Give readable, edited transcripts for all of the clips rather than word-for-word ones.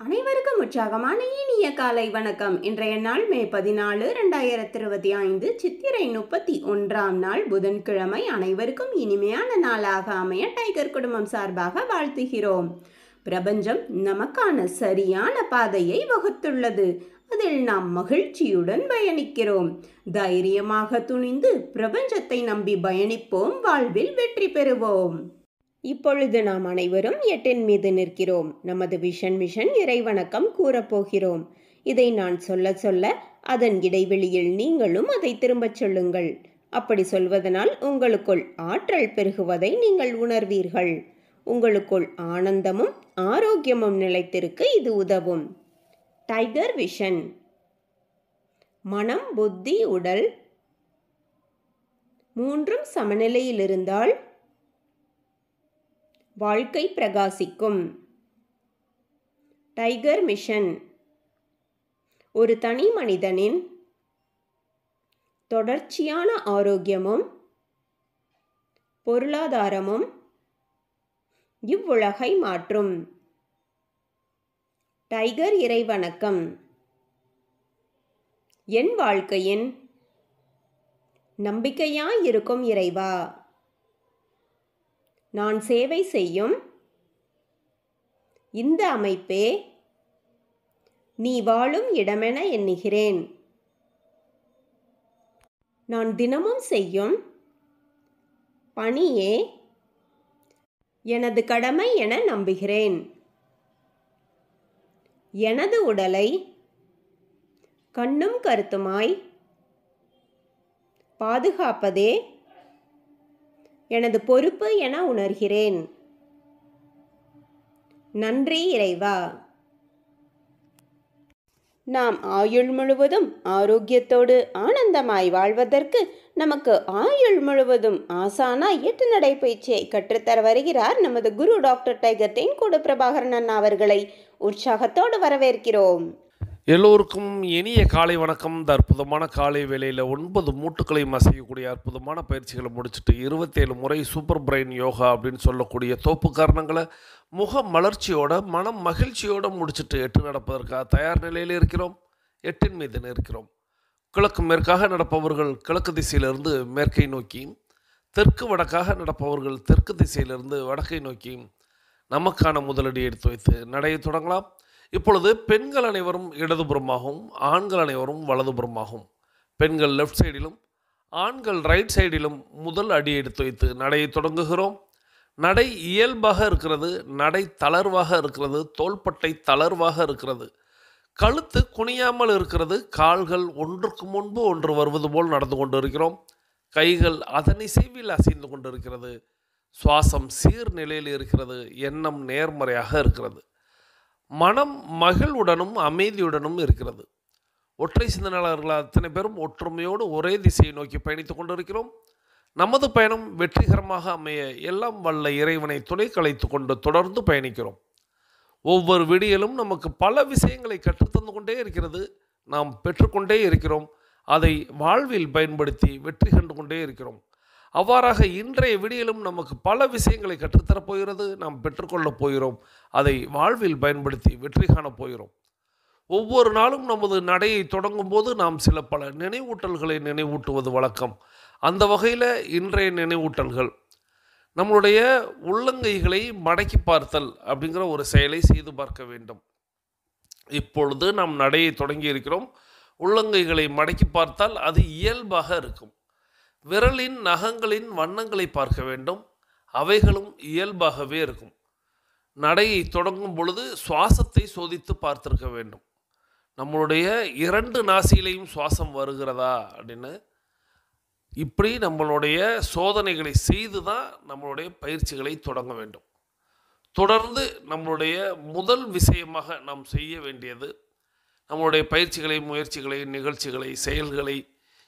அனைவருக்கும் உற்சாகமான இனிய காலை வணக்கம். இன்றைய நாள் மே 14, 2025 சித்திரை 31ஆம் நாள் புதன்கிழமை. அனைவருக்கும் இனிமையான நாளாக அமைய டைகர் குடும்பம் சார்பாக வாழ்த்துகிறோம். பிரபஞ்சம் நமக்கான சரியான பாதையை வகுத்துள்ளது. அதில் நாம் மகிழ்ச்சியுடன் பயணிக்கிறோம். தைரியமாக துணிந்து பிரபஞ்சத்தை நம்பி பயணிப்போம். வாழ்வில் வெற்றி பெறுவோம். இப்பொழுது நாம் அனைவரும் 8 மீது நிற்கிறோம். நமது மிஷன் இறைவணக்கம் கூறப்போகிறோம். இதை நான் சொல்ல சொல்ல அதன் இடைவெளியில் நீங்களும் அதை திரும்பச் சொல்லுங்கள். அப்படி சொல்வதனால் உங்களுக்குள் ஆற்றல் பெருகுவதை நீங்கள் உணர்வீர்கள். உங்களுக்குள் ஆனந்தமும் ஆரோக்கியமும் நிலைத்திருக்க இது உதவும். Tiger vision. மனம், புத்தி, உடல் மூன்றும் சமநிலையில் இருந்தால் வாழ்க்கை பிரகாசிக்கும். டைகர் மிஷன் ஒரு தனி மனிதனின் தொடர்ச்சியான ஆரோக்கியமும் பொருளாதாரமும் இவ்வுலகை மாற்றும். டைகர் இறைவணக்கம். என் வாழ்க்கையின் நம்பிக்கையாயிருக்கும் இறைவா, நான் சேவை செய்யும் இந்த அமைப்பே நீ வாழும் இடமென எண்ணுகிறேன். நான் தினமும் செய்யும் பணியே எனது கடமை என நம்புகிறேன். எனது உடலை கண்ணும் கருத்துமாய் பாதுகாப்பதே எனது பொறுப்பு என உணர்கிறேன். நன்றி இறைவா. நாம் ஆயுள் முழுவதும் ஆரோக்கியத்தோடு ஆனந்தமாய் வாழ்வதற்கு நமக்கு ஆயுள் முழுவதும் ஆசானாய் 8 நடைப்பயிற்சியை கற்றுத்தர வருகிறார் நமது குரு டாக்டர் டைகர் தேன்கூடு பிரபாகரன் அண்ணா அவர்களை உற்சாகத்தோடு வரவேற்கிறோம். எல்லோருக்கும் இனிய காலை வணக்கம். இந்த அற்புதமான காலை வேளையில் 9 மூட்டுக்களையும் அசையக்கூடிய அற்புதமான பயிற்சிகளை முடிச்சுட்டு 27 முறை சூப்பர் பிரெயின் யோகா அப்படின்னு சொல்லக்கூடிய தோப்பு காரணங்களை முக மலர்ச்சியோட மனம் மகிழ்ச்சியோடு முடிச்சுட்டு 8 நடப்பதற்காக தயார் நிலையில் இருக்கிறோம். 8 மீது இருக்கிறோம். கிழக்கு மேற்காக நடப்பவர்கள் கிழக்கு திசையிலிருந்து மேற்கை நோக்கியும், தெற்கு வடக்காக நடப்பவர்கள் தெற்கு திசையிலிருந்து வடக்கை நோக்கியும் நமக்கான முதலடி எடுத்து வைத்து நடையை தொடங்கலாம். இப்பொழுது பெண்கள் அனைவரும் இடதுபுறமாகவும் ஆண்கள் அனைவரும் வலதுபுறமாகவும், பெண்கள் லெஃப்ட் சைடிலும் ஆண்கள் ரைட் சைடிலும் முதல் அடி எடுத்து வைத்து நடையை தொடங்குகிறோம். நடை இயல்பாக இருக்கிறது, நடை தளர்வாக இருக்கிறது, தோள்பட்டை தளர்வாக இருக்கிறது, கழுத்து குனியாமல் இருக்கிறது, கால்கள் ஒன்றுக்கு முன்பு ஒன்று வருவது போல் நடந்து கொண்டு இருக்கிறோம். கைகள் அதன் இசைவில் அசைந்து கொண்டு இருக்கிறது. சுவாசம் சீர்நிலையில் இருக்கிறது. எண்ணம் நேர்மறையாக இருக்கிறது. மனம் மகிழ்வுடனும் அமைதியுடனும் இருக்கிறது. ஒற்றை சிந்தனையாளர்கள் அத்தனை பேரும் ஒற்றுமையோடு ஒரே திசையை நோக்கி பயணித்து கொண்டிருக்கிறோம். நமது பயணம் வெற்றிகரமாக அமைய எல்லாம் வல்ல இறைவனை துணை கலைத்து கொண்டு தொடர்ந்து பயணிக்கிறோம். ஒவ்வொரு விடியலும் நமக்கு பல விஷயங்களை கற்றுத்தந்து கொண்டே இருக்கிறது. நாம் பெற்றுக்கொண்டே இருக்கிறோம். அதை வாழ்வில் பயன்படுத்தி வெற்றி கண்டு கொண்டே இருக்கிறோம். அவ்வாறாக இன்றைய விடியலும் நமக்கு பல விஷயங்களை கற்றுத்தரப் போகிறது. நாம் பெற்றுக்கொள்ளப் போகிறோம். அதை வாழ்வில் பயன்படுத்தி வெற்றி காணப் போகிறோம். ஒவ்வொரு நாளும் நமது நடையை தொடங்கும் போது நாம் பல நினைவூட்டல்களை நினைவூட்டுவது வழக்கம். அந்த வகையில் இன்றைய நினைவூட்டல்கள் நம்மளுடைய உள்ளங்கைகளை மடக்கி பார்த்தல் அப்படிங்கிற ஒரு செயலை செய்து பார்க்க வேண்டும். இப்பொழுது நாம் நடையை தொடங்கி இருக்கிறோம். உள்ளங்கைகளை மடக்கி பார்த்தால் அது இயல்பாக இருக்கும். விரலின் நகங்களின் வண்ணங்களை பார்க்க வேண்டும். அவைகளும் இயல்பாகவே இருக்கும். நடையை தொடங்கும் பொழுது சுவாசத்தை சோதித்து பார்த்திருக்க வேண்டும். நம்மளுடைய 2 நாசியிலையும் சுவாசம் வருகிறதா அப்படின்னு இப்படி நம்மளுடைய சோதனைகளை செய்து தான் நம்மளுடைய பயிற்சிகளை தொடங்க வேண்டும். தொடர்ந்து நம்மளுடைய முதல் விஷயமாக நாம் செய்ய வேண்டியது நம்மளுடைய பயிற்சிகளை, முயற்சிகளை, நிகழ்ச்சிகளை, செயல்களை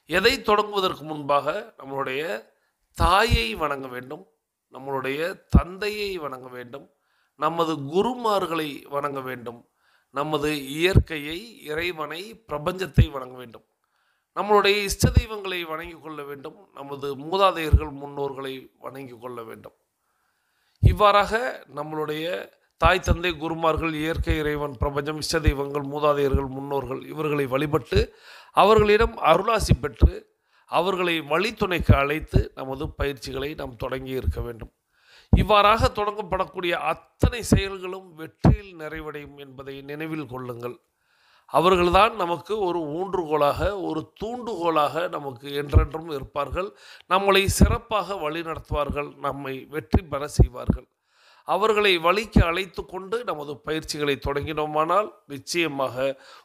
எதை தொடங்குவதற்கு முன்பாக நம்மளுடைய தாயை வணங்க வேண்டும், நம்மளுடைய தந்தையை வணங்க வேண்டும், நமது குருமார்களை வணங்க வேண்டும், நமது இயற்கையை, இறைவனை, பிரபஞ்சத்தை வணங்க வேண்டும், நம்மளுடைய இஷ்ட தெய்வங்களை வணங்கி கொள்ள வேண்டும், நமது மூதாதையர்கள் முன்னோர்களை வணங்கி கொள்ள வேண்டும். இவ்வாறாக நம்மளுடைய தாய் தந்தை குருமார்கள், இயற்கை இறைவன், பிரபஞ்சம், இஷ்ட தெய்வங்கள், மூதாதையர்கள், முன்னோர்கள் இவர்களை வழிபட்டு அவர்களிடம் அருளாசி பெற்று அவர்களை வழித்துணைக்கு அழைத்து நமது பயிற்சிகளை நாம் தொடங்கி இருக்க வேண்டும். இவ்வாறாக தொடங்கப்படக்கூடிய அத்தனை செயல்களும் வெற்றியில் நிறைவடையும் என்பதை நினைவில் கொள்ளுங்கள். அவர்கள்தான் நமக்கு ஒரு ஊன்றுகோலாக, ஒரு தூண்டுகோலாக நமக்கு என்றென்றும் இருப்பார்கள். நம்மளை சிறப்பாக வழிநடத்துவார்கள், நம்மை வெற்றி பெற செய்வார்கள். அவர்களை வழிக்கு அழைத்து கொண்டு நமது பயிற்சிகளை தொடங்கினோமானால் நிச்சயமாக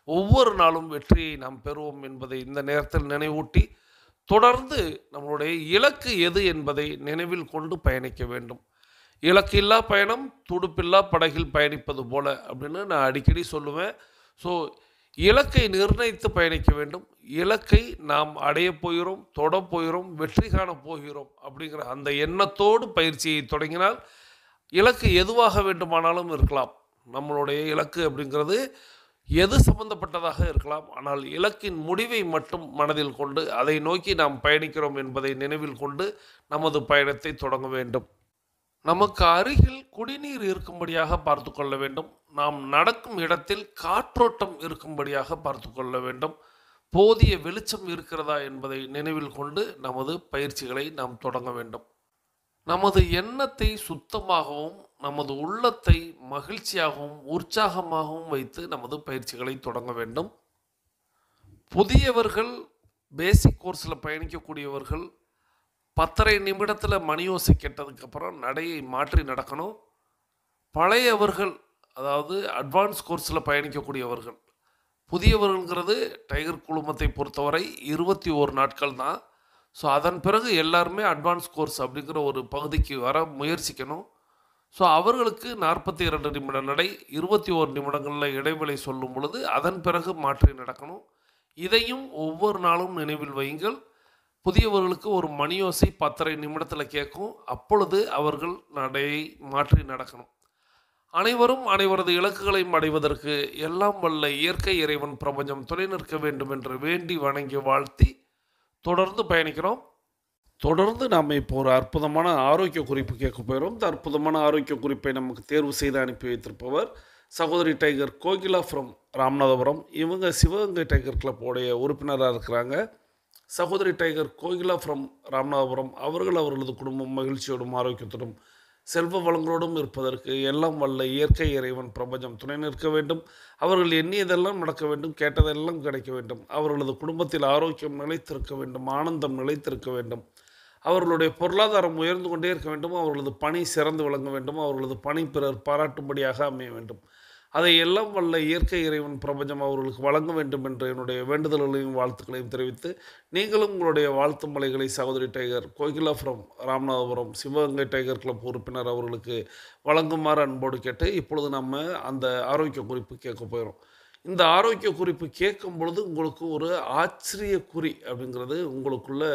ஒவ்வொரு நாளும் வெற்றியை நாம் பெறுவோம் என்பதை இந்த நேரத்தில் நினைவூட்டி, தொடர்ந்து நம்மளுடைய இலக்கு எது என்பதை நினைவில் கொண்டு பயணிக்க வேண்டும். இலக்கில்லா பயணம் துடுப்பில்லா படகில் பயணிப்பது போல அப்படின்னு நான் அடிக்கடி சொல்லுவேன். ஸோ இலக்கை நிர்ணயித்து பயணிக்க வேண்டும். இலக்கை நாம் அடைய போகிறோம், தொட போகிறோம், வெற்றி காண போகிறோம் அப்படிங்கிற அந்த எண்ணத்தோடு பயிற்சியை தொடங்கினால் இலக்கு எதுவாக வேண்டுமானாலும் இருக்கலாம். நம்மளுடைய இலக்கு அப்படிங்கிறது எது சம்பந்தப்பட்டதாக இருக்கலாம். ஆனால் இலக்கின் முடிவை மட்டும் மனதில் கொண்டு அதை நோக்கி நாம் பயணிக்கிறோம் என்பதை நினைவில் கொண்டு நமது பயணத்தை தொடங்க வேண்டும். நமக்கு அருகில் குடிநீர் இருக்கும்படியாக பார்த்து கொள்ள வேண்டும். நாம் நடக்கும் இடத்தில் காற்றோட்டம் இருக்கும்படியாக பார்த்து கொள்ள வேண்டும். போதிய வெளிச்சம் இருக்கிறதா என்பதை நினைவில் கொண்டு நமது பயிற்சிகளை நாம் தொடங்க வேண்டும். நமது எண்ணத்தை சுத்தமாகவும் நமது உள்ளத்தை மகிழ்ச்சியாகவும் உற்சாகமாகவும் வைத்து நமது பயிற்சிகளை தொடங்க வேண்டும். புதியவர்கள், பேசிக் கோர்ஸில் பயணிக்கக்கூடியவர்கள் 10:30 நிமிடத்தில் மணியோசை கேட்டதுக்கப்புறம் நடையை மாற்றி நடக்கணும். பழையவர்கள், அதாவது அட்வான்ஸ் கோர்ஸில் பயணிக்கக்கூடியவர்கள், புதியவர்கள்ங்கிறது டைகர் குழுமத்தை பொறுத்தவரை 21 நாட்கள் தான். ஸோ அதன் பிறகு எல்லாருமே அட்வான்ஸ் கோர்ஸ் அப்படிங்கிற ஒரு பகுதிக்கு வர முயற்சிக்கணும். ஸோ அவர்களுக்கு 42 நிமிட நடை, 21 நிமிடங்களில் இடைவெளி சொல்லும் பொழுது அதன் பிறகு மாற்றி நடக்கணும். இதையும் ஒவ்வொரு நாளும் நினைவில் வையுங்கள். புதியவர்களுக்கு ஒரு மணியோசை 10:30 நிமிடத்தில் கேட்கும். அப்பொழுது அவர்கள் நடையை மாற்றி நடக்கணும். அனைவரும் அனைவரது இலக்குகளையும் அடைவதற்கு எல்லாம் வல்ல இயற்கை இறைவன் பிரபஞ்சம் துணை நிற்க வேண்டும் என்று வேண்டி வணங்கி வாழ்த்தி தொடர்ந்து பயணிக்கிறோம். தொடர்ந்து நாம் இப்போ ஒரு அற்புதமான ஆரோக்கிய குறிப்பு கேட்க போகிறோம். இந்த அற்புதமான ஆரோக்கிய குறிப்பை நமக்கு தேர்வு செய்து அனுப்பி வைத்திருப்பவர் சகோதரி டைகர் கோகிலா ஃப்ரம் ராமநாதபுரம். இவங்க சிவகங்கை டைகர் கிளப்போடைய உறுப்பினராக இருக்கிறாங்க. சகோதரி டைகர் கோகிலா ஃப்ரம் ராமநாதபுரம் அவர்கள் அவர்களது குடும்பம் மகிழ்ச்சியோடும் ஆரோக்கியத்தோடும் செல்வ வளங்களோடும் இருப்பதற்கு எல்லாம் வல்ல இயற்கை இறைவன் பிரபஞ்சம் துணை நிற்க வேண்டும். அவர்கள் எண்ணியதெல்லாம் நடக்க வேண்டும், கேட்டதெல்லாம் கிடைக்க வேண்டும். அவர்களது குடும்பத்தில் ஆரோக்கியம் நிலைத்திருக்க வேண்டும், ஆனந்தம் நிலைத்திருக்க வேண்டும். அவர்களுடைய பொருளாதாரம் உயர்ந்து கொண்டே இருக்க வேண்டும். அவர்களது பணி சிறந்து விளங்க வேண்டும். அவர்களது பணி பிறர் பாராட்டும்படியாக அமைய வேண்டும். அதை எல்லாம் வல்ல இயற்கை இறைவன் பிரபஞ்சம் அவர்களுக்கு வழங்க வேண்டும் என்று என்னுடைய வேண்டுதல்களையும் வாழ்த்துக்களையும் தெரிவித்து, நீங்களும் உங்களுடைய வாழ்த்து மலைகளை சகோதரி tiger Kokila from Ramanathapuram Sivaganga tiger club உறுப்பினர் அவர்களுக்கு வழங்குமாறு அன்போடு கேட்டு, இப்பொழுது நம்ம அந்த ஆரோக்கிய குறிப்பு கேட்க போயிடும். இந்த ஆரோக்கிய குறிப்பு கேட்கும் பொழுது உங்களுக்கு ஒரு ஆச்சரிய குறி அப்படிங்கிறது உங்களுக்குள்ளே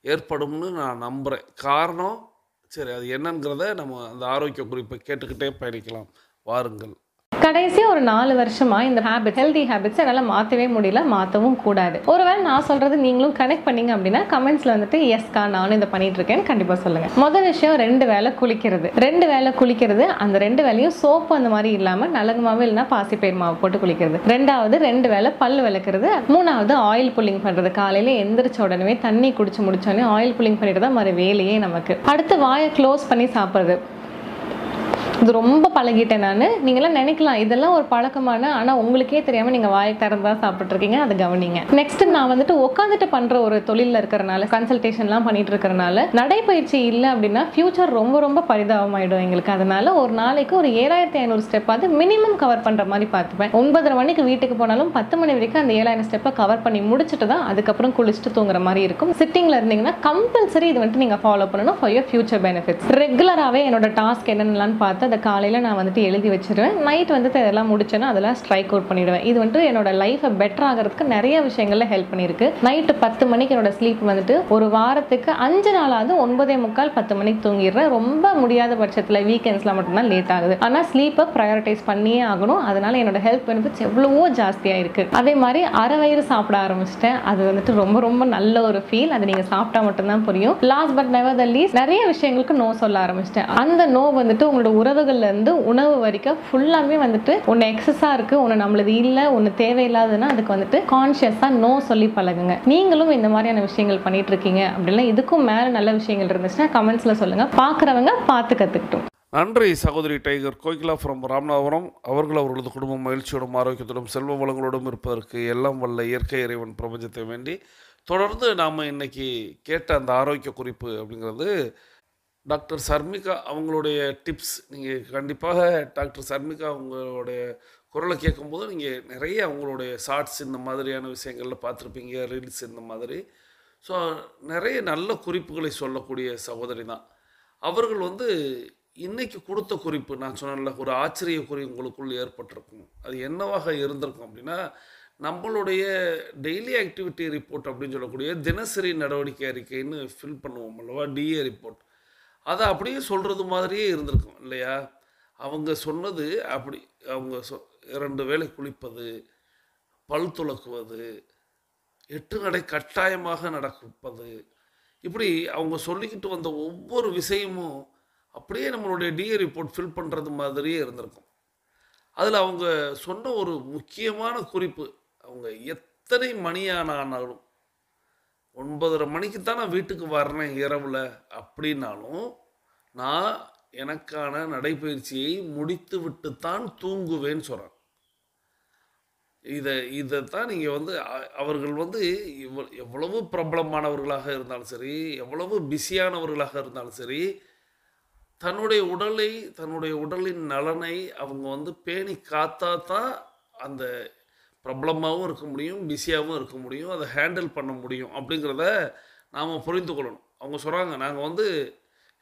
ஏற்படும்னு நான் நம்புகிறேன். காரணம் சரி அது என்னங்கிறத நம்ம அந்த ஆரோக்கிய குறிப்பை கேட்டுக்கிட்டே பயணிக்கலாம். வாருங்கள். கடைசியாக ஒரு 4 வருஷமா இந்த ஹெல்தி ஹேபிட்ஸ் என்னால் மாற்றவே முடியல, மாற்றவும் கூடாது. ஒருவேளை நான் சொல்கிறது நீங்களும் கனெக்ட் பண்ணீங்க அப்படின்னா கமெண்ட்ஸில் வந்துட்டு எஸ்கா நானும் இதை பண்ணிட்டு இருக்கேன்னு கண்டிப்பாக சொல்லுங்கள். முதல் விஷயம் 2 வேளை குளிக்கிறது. 2 வேளை குளிக்கிறது, அந்த 2 வேளையும் சோப்பு அந்த மாதிரி இல்லாமல் நலங்கு மாவு இல்லைன்னா பாசிப்பயிர் மாவு போட்டு குளிக்கிறது. 2வது 2 வேளை பல் விளக்குறது. 3வது ஆயில் புல்லிங் பண்ணுறது. காலையில் எந்திரிச்ச உடனே தண்ணி குடிச்சு முடிச்சோடனே ஆயில் புல்லிங் பண்ணிட்டு தான் மறு வேலையே நமக்கு. அடுத்து வாயை க்ளோஸ் பண்ணி சாப்பிட்றது. இது ரொம்ப பழகிட்டேன் நான். நீங்களாம் நினைக்கலாம் இதெல்லாம் ஒரு பழக்கமான, ஆனால் உங்களுக்கே தெரியாமல் நீங்கள் வாயை திறந்தா சாப்பிட்ருக்கீங்க, அதை கவனிங்க. நெக்ஸ்ட் நான் வந்துட்டு உட்காந்துட்டு பண்ணுற ஒரு தொழிலில் இருக்கிறனால, கன்சல்டேஷன்லாம் பண்ணிட்டு இருக்கிறனால நடைப்பயிற்சி இல்லை அப்படின்னா ஃபியூச்சர் ரொம்ப ரொம்ப பரிதாபமாயிடும் எங்களுக்கு. அதனால ஒரு நாளைக்கு ஒரு 7500 ஸ்டெப்பாவது மினிமம் கவர் பண்ணுற மாதிரி பார்த்துப்பேன். 9:30 மணிக்கு வீட்டுக்கு போனாலும் 10 மணி வரைக்கும் அந்த 7000 ஸ்டெப்பை கவர் பண்ணி முடிச்சுட்டு தான் அதுக்கப்புறம் குளிச்சுட்டு தூங்குற மாதிரி இருக்கும். சிட்டிங்கில் இருந்தீங்கன்னா கம்பல்சரி இது வந்துட்டு நீங்கள் ஃபாலோ பண்ணணும் ஃபார் யோர் ஃபியூச்சர் பெனிஃபிட்ஸ். ரெகுலராகவே என்னோட டாஸ்க் என்னென்னலான்னு பார்த்து அதை காலையில் நான் வந்துட்டு எழுதி வச்சிருவேன். நைட் வந்துட்டு அதெல்லாம் முடிச்சேன்னா அதெல்லாம் ஸ்ட்ரைக் அவுட் பண்ணிடுவேன். இது வந்துட்டு என்னோட லைஃபை பெட்டர் ஆகிறதுக்கு நிறைய விஷயங்கள்ல ஹெல்ப் பண்ணியிருக்கு. நைட்டு 10 மணிக்கு என்னோட ஸ்லீப் வந்துட்டு ஒரு வாரத்துக்கு 5 நாளாவது 9:45 10 மணிக்கு தூங்கிடுறேன். ரொம்ப முடியாத பட்சத்தில் வீக்கெண்ட்ஸில் மட்டும்தான் லேட் ஆகுது. ஆனால் ஸ்லீப்பை ப்ரையாரிட்டைஸ் பண்ணியே ஆகணும். அதனால என்னோட ஹெல்த் பெனிஃபிட்ஸ் எவ்வளவோ ஜாஸ்தியாக இருக்குது. அதே மாதிரி அரை வயிறு சாப்பிட ஆரம்பிச்சிட்டேன். அது வந்துட்டு ரொம்ப ரொம்ப நல்ல ஒரு ஃபீல். அது நீங்கள் சாப்பிட்டா மட்டும்தான் புரியும். Last but never the least நிறைய விஷயங்களுக்கு நோ சொல்ல ஆரம்பிச்சிட்டேன். அந்த நோ வந்துட்டு உங்களோட உறவு உணவுகள்லேருந்து உணவு வரைக்கும் ஃபுல்லாமே வந்துட்டு ஒன்று எக்ஸஸாக இருக்குது, ஒன்று நம்மளது இல்லை, ஒன்று தேவையில்லாதுன்னா அதுக்கு வந்துட்டு கான்ஷியஸாக நோ சொல்லி பழகுங்க. நீங்களும் இந்த மாதிரியான விஷயங்கள் பண்ணிட்டு இருக்கீங்க அப்படின்னா, இதுக்கும் மேலே நல்ல விஷயங்கள் இருந்துச்சுன்னா கமெண்ட்ஸில் சொல்லுங்கள். பார்க்குறவங்க பார்த்து கற்றுக்கிட்டோம். நன்றி சகோதரி டைகர் கோகிலா ஃப்ரம் ராமநாதபுரம். அவர்களது குடும்பம் மகிழ்ச்சியோடும் ஆரோக்கியத்தோடும் செல்வ வளங்களோடும் இருப்பதற்கு எல்லாம் வல்ல இயற்கை இறைவன் பிரபஞ்சத்தை வேண்டி தொடர்ந்து நாம் இன்றைக்கி கேட்ட அந்த ஆரோக்கிய குறிப்பு அப்படிங்கிறது டாக்டர் சர்மிகா அவங்களுடைய டிப்ஸ். நீங்கள் கண்டிப்பாக டாக்டர் சர்மிகா அவங்களுடைய குரலை கேட்கும்போது நீங்கள் நிறைய அவங்களுடைய ஷார்ட்ஸ் இந்த மாதிரியான விஷயங்களில் பார்த்துருப்பீங்க, ரீல்ஸ் இந்த மாதிரி. ஸோ நிறைய நல்ல குறிப்புகளை சொல்லக்கூடிய சகோதரி தான் அவர்கள். இன்றைக்கி கொடுத்த குறிப்பு நான் சொன்னேன்ல, ஒரு ஆச்சரிய குறி உங்களுக்குள் ஏற்பட்டிருக்கும். அது என்னவாக இருந்திருக்கும் அப்படின்னா, நம்மளுடைய டெய்லி ஆக்டிவிட்டி ரிப்போர்ட் அப்படின்னு சொல்லக்கூடிய தினசரி நடவடிக்கை அறிக்கைன்னு ஃபில் பண்ணுவோம் அல்லவா, டிஏ ரிப்போர்ட். அதை அப்படியே சொல்கிறது மாதிரியே இருந்திருக்கும் இல்லையா. அவங்க சொன்னது அப்படி அவங்க 2 வேளை குளிப்பது, பல் துலக்குவது, 8 நடை கட்டாயமாக நடப்பது, இப்படி அவங்க சொல்லிக்கிட்டு வந்த ஒவ்வொரு விஷயமும் அப்படியே நம்மளுடைய டிஏ ரிப்போர்ட் ஃபில் பண்ணுறது மாதிரியே இருந்திருக்கும். அதில் அவங்க சொன்ன ஒரு முக்கியமான குறிப்பு, அவங்க எத்தனை மணியானாலும் 9:30 மணிக்கு தான் நான் வீட்டுக்கு வர்றேன் இரவில் அப்படின்னாலும், நான் எனக்கான நடைப்பயிற்சியை முடித்து விட்டு தான் தூங்குவேன்னு சொல்கிறாங்க. இதைத்தான் நீங்கள் அவர்கள் எவ்வளவு பிரபலமானவர்களாக இருந்தாலும் சரி, எவ்வளவு பிஸியானவர்களாக இருந்தாலும் சரி, தன்னுடைய உடலின் நலனை அவங்க பேணி காத்தா தான் அந்த பிரபலமாகவும் இருக்க முடியும், பிஸியாகவும் இருக்க முடியும், அதை ஹேண்டில் பண்ண முடியும் அப்படிங்கிறத நாம் புரிந்து கொள்ளணும். அவங்க சொல்கிறாங்க, நாங்கள்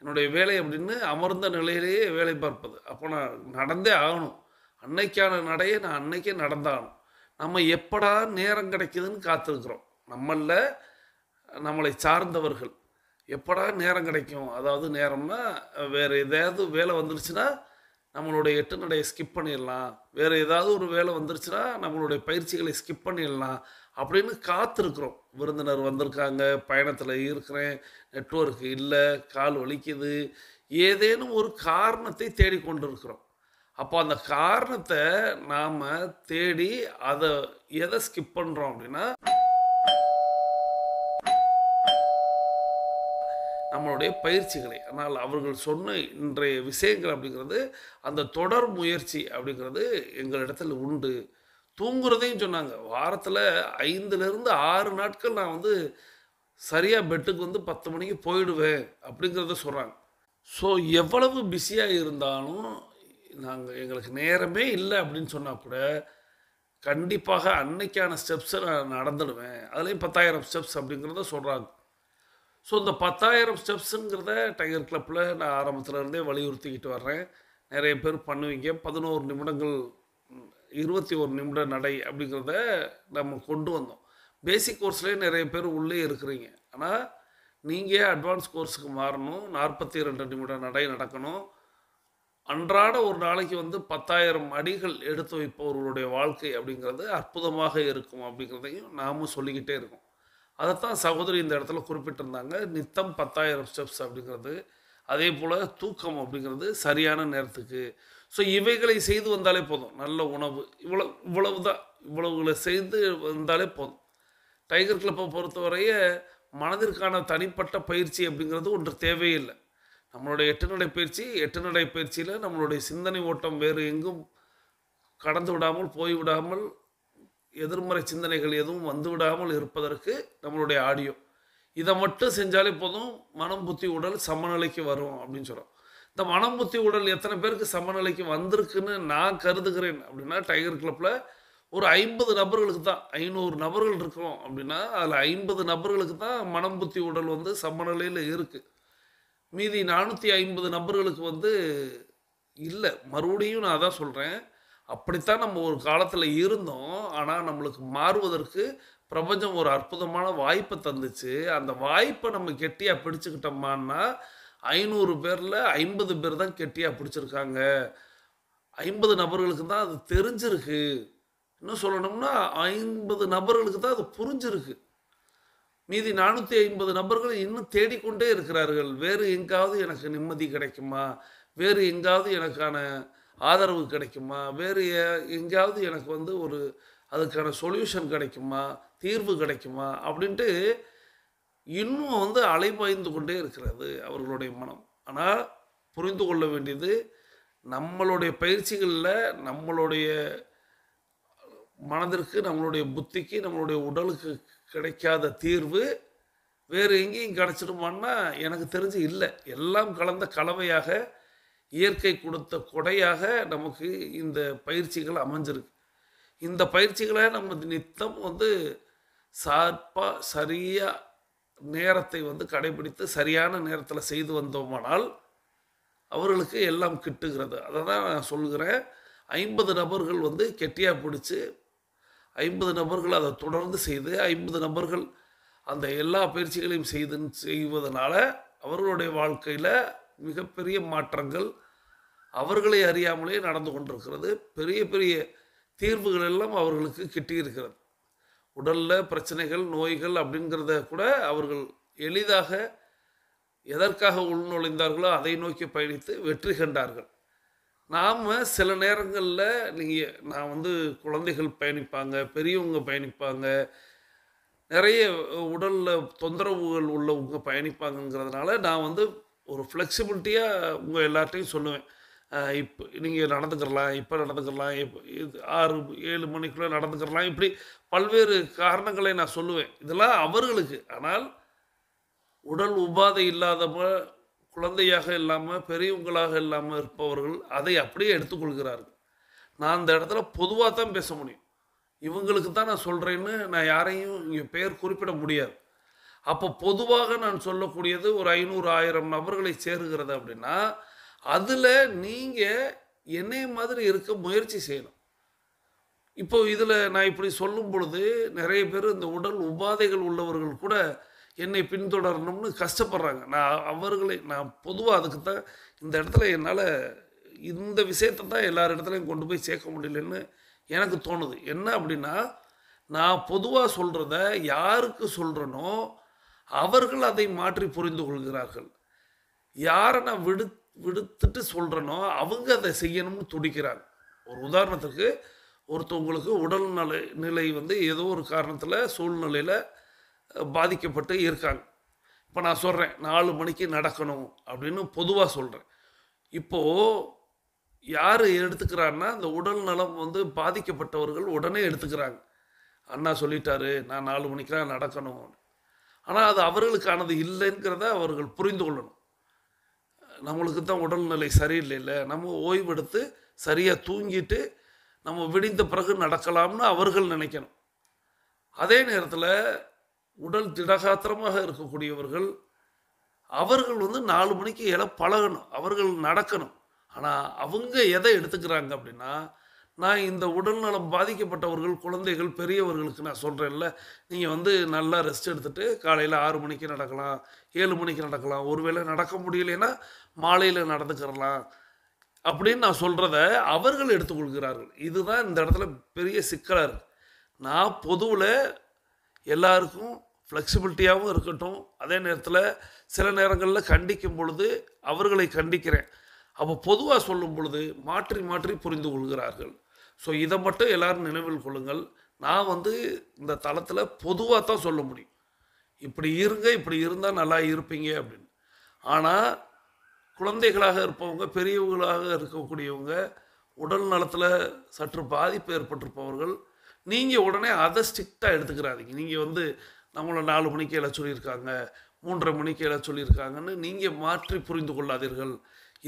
என்னுடைய வேலை அப்படின்னு அமர்ந்த நிலையிலேயே வேலை பார்ப்பது. அப்போ நான் நடந்தே ஆகணும், அன்னைக்கான நடையை நான் அன்னைக்கே நடந்தாகணும். நம்ம எப்படா நேரம் கிடைக்குதுன்னு காத்திருக்கிறோம். நம்மளை சார்ந்தவர்கள் எப்படா நேரம் கிடைக்கும், அதாவது நேரம்னா வேறு ஏதாவது வேலை வந்துருச்சுன்னா நம்மளுடைய 8 நடையை ஸ்கிப் பண்ணிடலாம், வேறு ஏதாவது ஒரு வேலை வந்துருச்சுன்னா நம்மளுடைய பயிற்சிகளை ஸ்கிப் பண்ணிடலாம் அப்படின்னு காத்திருக்கிறோம். விருந்தினர் வந்திருக்காங்க, பயணத்தில் இருக்கிறேன், நெட்வொர்க் இல்லை, கால் வலிக்குது, ஏதேனும் ஒரு காரணத்தை தேடிக்கொண்டு இருக்கிறோம். அப்போ அந்த காரணத்தை நாம் தேடி எதை ஸ்கிப் பண்ணுறோம் அப்படின்னா, நம்மளுடைய பயிற்சிகளை. ஆனால் அவர்கள் சொன்ன இன்றைய விஷயங்கள் அப்படிங்கிறது, அந்த தொடர் முயற்சி அப்படிங்கிறது எங்களிடத்தில் உண்டு. தூங்குறதையும் சொன்னாங்க. வாரத்தில் 5லேருந்து 6 நாட்கள் நான் சரியாக பெட்டுக்கு 10 மணிக்கு போயிடுவேன் அப்படிங்கிறத சொல்கிறாங்க. ஸோ எவ்வளவு பிஸியாக இருந்தாலும் எங்களுக்கு நேரமே இல்லை அப்படின்னு சொன்னால் கூட கண்டிப்பாக அன்னைக்கான ஸ்டெப்ஸை நான் நடந்துடுவேன். அதுலேயும் 10,000 ஸ்டெப்ஸ் அப்படிங்கிறத சொல்கிறாங்க. ஸோ இந்த 10,000 ஸ்டெப்ஸுங்கிறத டைகர் கிளப்பில் நான் ஆரம்பத்துலேருந்தே வலியுறுத்திக்கிட்டு வர்றேன். நிறைய பேர் பண்ணுவீங்க. 11 நிமிடங்கள் 21 நிமிட நடை அப்படிங்கிறத நம்ம கொண்டு வந்தோம். பேசிக் கோர்ஸ்லேயே நிறைய பேர் உள்ளே இருக்கிறீங்க. ஆனால் நீங்கள் அட்வான்ஸ் கோர்ஸுக்கு மாறணும். 42 நிமிட நடை நடக்கணும். அன்றாட ஒரு நாளைக்கு 10,000 அடிகள் எடுத்து வைப்பவர்களுடைய வாழ்க்கை அப்படிங்கிறது அற்புதமாக இருக்கும் அப்படிங்கிறதையும் நாமும் சொல்லிக்கிட்டே இருக்கோம். அதைத்தான் சகோதரி இந்த இடத்துல குறிப்பிட்டிருந்தாங்க. நித்தம் 10,000 ஸ்டெப்ஸ் அப்படிங்கிறது, அதே போல் தூக்கம் அப்படிங்கிறது சரியான நேரத்துக்கு. ஸோ இவைகளை செய்து வந்தாலே போதும். நல்ல உணவு, இவ்வளவுகளை செய்து வந்தாலே போதும். டைகர் கிளப்பை பொறுத்தவரைய மனதிற்கான தனிப்பட்ட பயிற்சி அப்படிங்கிறது ஒன்று தேவையில்லை. நம்மளுடைய 8 நடை பயிற்சி, 8 நடை பயிற்சியில் நம்மளுடைய சிந்தனை ஓட்டம் வேறு எங்கும் கடந்து விடாமல், போய்விடாமல், எதிர்மறை சிந்தனைகள் எதுவும் வந்துவிடாமல் இருப்பதற்கு நம்மளுடைய ஆடியோ இதை மட்டும் செஞ்சாலே போதும். மனம், புத்தி, உடல் சமநிலைக்கு வரும் அப்படின்னு சொல்கிறோம். இந்த மனம், புத்தி, உடல் எத்தனை பேருக்கு சமநிலைக்கு வந்திருக்குன்னு நான் கருதுகிறேன் அப்படின்னா, டைகர் கிளப்பில் ஒரு 50 நபர்களுக்கு தான், 500 நபர்கள் இருக்கிறோம் அப்படின்னா அதில் 50 நபர்களுக்கு தான் மனம், புத்தி, உடல் சமநிலையில் இருக்குது. மீதி 450 நபர்களுக்கு இல்லை. மறுபடியும் நான் அதான் சொல்கிறேன், அப்படித்தான் நம்ம ஒரு காலத்தில் இருந்தோம். ஆனால் நம்மளுக்கு மாறுவதற்கு பிரபஞ்சம் ஒரு அற்புதமான வாய்ப்பை தந்துச்சு. அந்த வாய்ப்பை நம்ம கெட்டியாக பிடிச்சிக்கிட்டோம்னா 500 பேரில் 50 பேர் தான் கெட்டியாக பிடிச்சிருக்காங்க. 50 நபர்களுக்கு தான் அது தெரிஞ்சிருக்கு. இன்னும் சொல்லணும்னா 50 நபர்களுக்கு தான் அது புரிஞ்சிருக்கு. மீதி 450 நபர்கள் இன்னும் தேடிக்கொண்டே இருக்கிறார்கள். வேறு எங்காவது எனக்கு நிம்மதி கிடைக்குமா, வேறு எங்காவது எனக்கான ஆதரவு கிடைக்குமா, வேறு எங்கேயாவது எனக்கு வந்து அதுக்கான சொல்யூஷன் கிடைக்குமா, தீர்வு கிடைக்குமா அப்படின்ட்டு இன்னும் வந்து அலைபாய்ந்து கொண்டே இருக்கிறது அவர்களுடைய மனம். ஆனால் புரிந்து கொள்ள வேண்டியது, நம்மளுடைய பயிற்சிகளில் நம்மளுடைய மனதிற்கு, நம்மளுடைய புத்திக்கு, நம்மளுடைய உடலுக்கு கிடைக்காத தீர்வு வேறு எங்கேயும் கிடச்சிடுமான்னா எனக்கு தெரிஞ்சு இல்லை. எல்லாம் கலந்த கலவையாக, இயற்கை கொடுத்த கொடையாக நமக்கு இந்த பயிற்சிகள் அமைஞ்சிருக்கு. இந்த பயிற்சிகளை நம்ம நித்தம் வந்து சார்பாக சரியாக நேரத்தை வந்து கடைபிடித்து சரியான நேரத்தில் செய்து வந்தோமானால் அவர்களுக்கு எல்லாம் கிட்டுகிறது. அதை தான் நான் சொல்கிறேன். 50 நபர்கள் வந்து கெட்டியாக பிடிச்சி 50 நபர்கள் அதை தொடர்ந்து செய்து 50 நபர்கள் அந்த எல்லா பயிற்சிகளையும் செய்வதனால அவர்களுடைய வாழ்க்கையில் மிகப்பெரிய மாற்றங்கள் அவர்களை அறியாமலே நடந்து கொண்டிருக்கிறது. பெரிய பெரிய தீர்வுகள் எல்லாம் அவர்களுக்கு கிட்டியிருக்கிறது. உடலில் பிரச்சனைகள், நோய்கள் அப்படிங்கிறத கூட அவர்கள் எளிதாக எதற்காக உள்நுழைந்தார்களோ அதை நோக்கி பயணித்து வெற்றி கண்டார்கள். நாம் சில நேரங்களில் நான் வந்து குழந்தைகள் பயணிப்பாங்க, பெரியவங்க பயணிப்பாங்க, நிறைய உடலில் தொந்தரவுகள் உள்ளவங்க பயணிப்பாங்கங்கிறதுனால நான் வந்து ஒரு ஃப்ளெக்சிபிலிட்டியாக உங்கள் எல்லார்ட்டையும் சொல்லுவேன். இப்போ நீங்கள் நடந்துக்கிறலாம், இப்போ நடந்துக்கிறலாம், இது 6-7 மணிக்குள்ளே நடந்துக்கிறலாம், இப்படி பல்வேறு காரணங்களை நான் சொல்லுவேன். இதெல்லாம் அவர்களுக்கு. ஆனால் உடல் உபாதை இல்லாதவங்க, குழந்தையாக இல்லாமல் பெரியவங்களாக இல்லாமல் இருப்பவர்கள் அதை அப்படியே எடுத்துக்கொள்கிறார்கள். நான் அந்த இடத்துல பொதுவாக தான் பேச முடியும். இவங்களுக்கு தான் நான் சொல்கிறேன்னு நான் யாரையும் இங்கே பெயர் குறிப்பிட முடியாது. அப்போ பொதுவாக நான் சொல்லக்கூடியது ஒரு 500-1000 நபர்களை சேருகிறது அப்படின்னா அதில் நீங்கள் என்னை மாதிரி இருக்க முயற்சி செய்யணும். இப்போ இதில் நான் இப்படி சொல்லும் பொழுது நிறைய பேர் இந்த உடல் உபாதைகள் உள்ளவர்கள் கூட என்னை பின்தொடரணும்னு கஷ்டப்படுறாங்க. நான் பொதுவாக அதுக்கு தான் இந்த இடத்துல என்னால் இந்த விஷயத்தை தான் எல்லார் இடத்துலையும் கொண்டு போய் சேர்க்க முடியலன்னு எனக்கு தோணுது. என்ன அப்படின்னா, நான் பொதுவாக சொல்கிறத யாருக்கு சொல்கிறேனோ அவர்கள் அதை மாற்றி புரிந்து கொள்கிறார்கள். யாரை நான் விடுத்துட்டு சொல்கிறேனோ அவங்க அதை செய்யணும்னு துடிக்கிறாங்க. ஒரு உதாரணத்துக்கு, ஒருத்தவங்களுக்கு உடல் நிலை வந்து ஏதோ ஒரு காரணத்தில் சூழ்நிலையில் பாதிக்கப்பட்டு இருக்காங்க. இப்போ நான் சொல்கிறேன் 4 மணிக்கு நடக்கணும் அப்படின்னு பொதுவாக சொல்கிறேன். இப்போது யார் எடுத்துக்கிறான்னா, அந்த உடல் நலம் வந்து பாதிக்கப்பட்டவர்கள் உடனே எடுத்துக்கிறாங்க. அண்ணா சொல்லிட்டாரு நான் 4 மணிக்கெலாம் நடக்கணும். ஆனால் அது அவர்களுக்கானது இல்லைங்கிறத அவர்கள் புரிந்து கொள்ளணும். நம்மளுக்கு தான் உடல்நிலை சரியில்லை, நம்ம ஓய்வெடுத்து சரியாக தூங்கிட்டு நம்ம விடிந்த பிறகு நடக்கலாம்னு அவர்கள் நினைக்கணும். அதே நேரத்தில் உடல் திடகாத்திரமாக இருக்கக்கூடியவர்கள் அவர்கள் வந்து 4 மணிக்கு பழகணும், அவர்கள் நடக்கணும். ஆனால் அவங்க எதை எடுத்துக்கிறாங்க அப்படின்னா, நான் இந்த உடல்நலம் பாதிக்கப்பட்டவர்கள், குழந்தைகள், பெரியவர்களுக்கு நான் சொல்கிறேன்ல, நீங்கள் வந்து நல்லா ரெஸ்ட் எடுத்துகிட்டு காலையில் 6 மணிக்கு நடக்கலாம், 7 மணிக்கு நடக்கலாம், ஒருவேளை நடக்க முடியலைன்னா மாலையில் நடந்துக்கிறலாம் அப்படின்னு நான் சொல்கிறத அவர்கள் எடுத்துக்கொள்கிறார்கள். இதுதான் இந்த இடத்துல பெரிய சிக்கலாக இருக்குது. நான் பொதுவில் எல்லாருக்கும் ஃப்ளெக்சிபிலிட்டியாகவும் இருக்கட்டும், அதே நேரத்தில் சில நேரங்களில் கண்டிக்கும் பொழுது அவர்களை கண்டிக்கிறேன். அப்போ பொதுவாக சொல்லும் பொழுது மாற்றி மாற்றி புரிந்து கொள்கிறார்கள். ஸோ இதை மட்டும் எல்லோரும் நினைவில் கொள்ளுங்கள். நான் வந்து இந்த தளத்தில் பொதுவாக தான் சொல்ல முடியும், இப்படி இருங்க, இப்படி இருந்தால் நல்லா இருப்பீங்க அப்படின்னு. ஆனால் குழந்தைகளாக இருப்பவங்க, பெரியவங்களாக இருக்கக்கூடியவங்க, உடல் நலத்தில் சற்று பாதிப்பு ஏற்பட்டிருப்பவர்கள், நீங்கள் உடனே அதை ஸ்ட்ரிக்டாக எடுத்துக்கிறாதீங்க. நீங்கள் வந்து நம்மளை 4 மணிக்கு எழ சொல்லியிருக்காங்க, 3:30 மணிக்கு எழ சொல்லியிருக்காங்கன்னு நீங்கள் மாற்றி புரிந்து கொள்ளாதீர்கள்.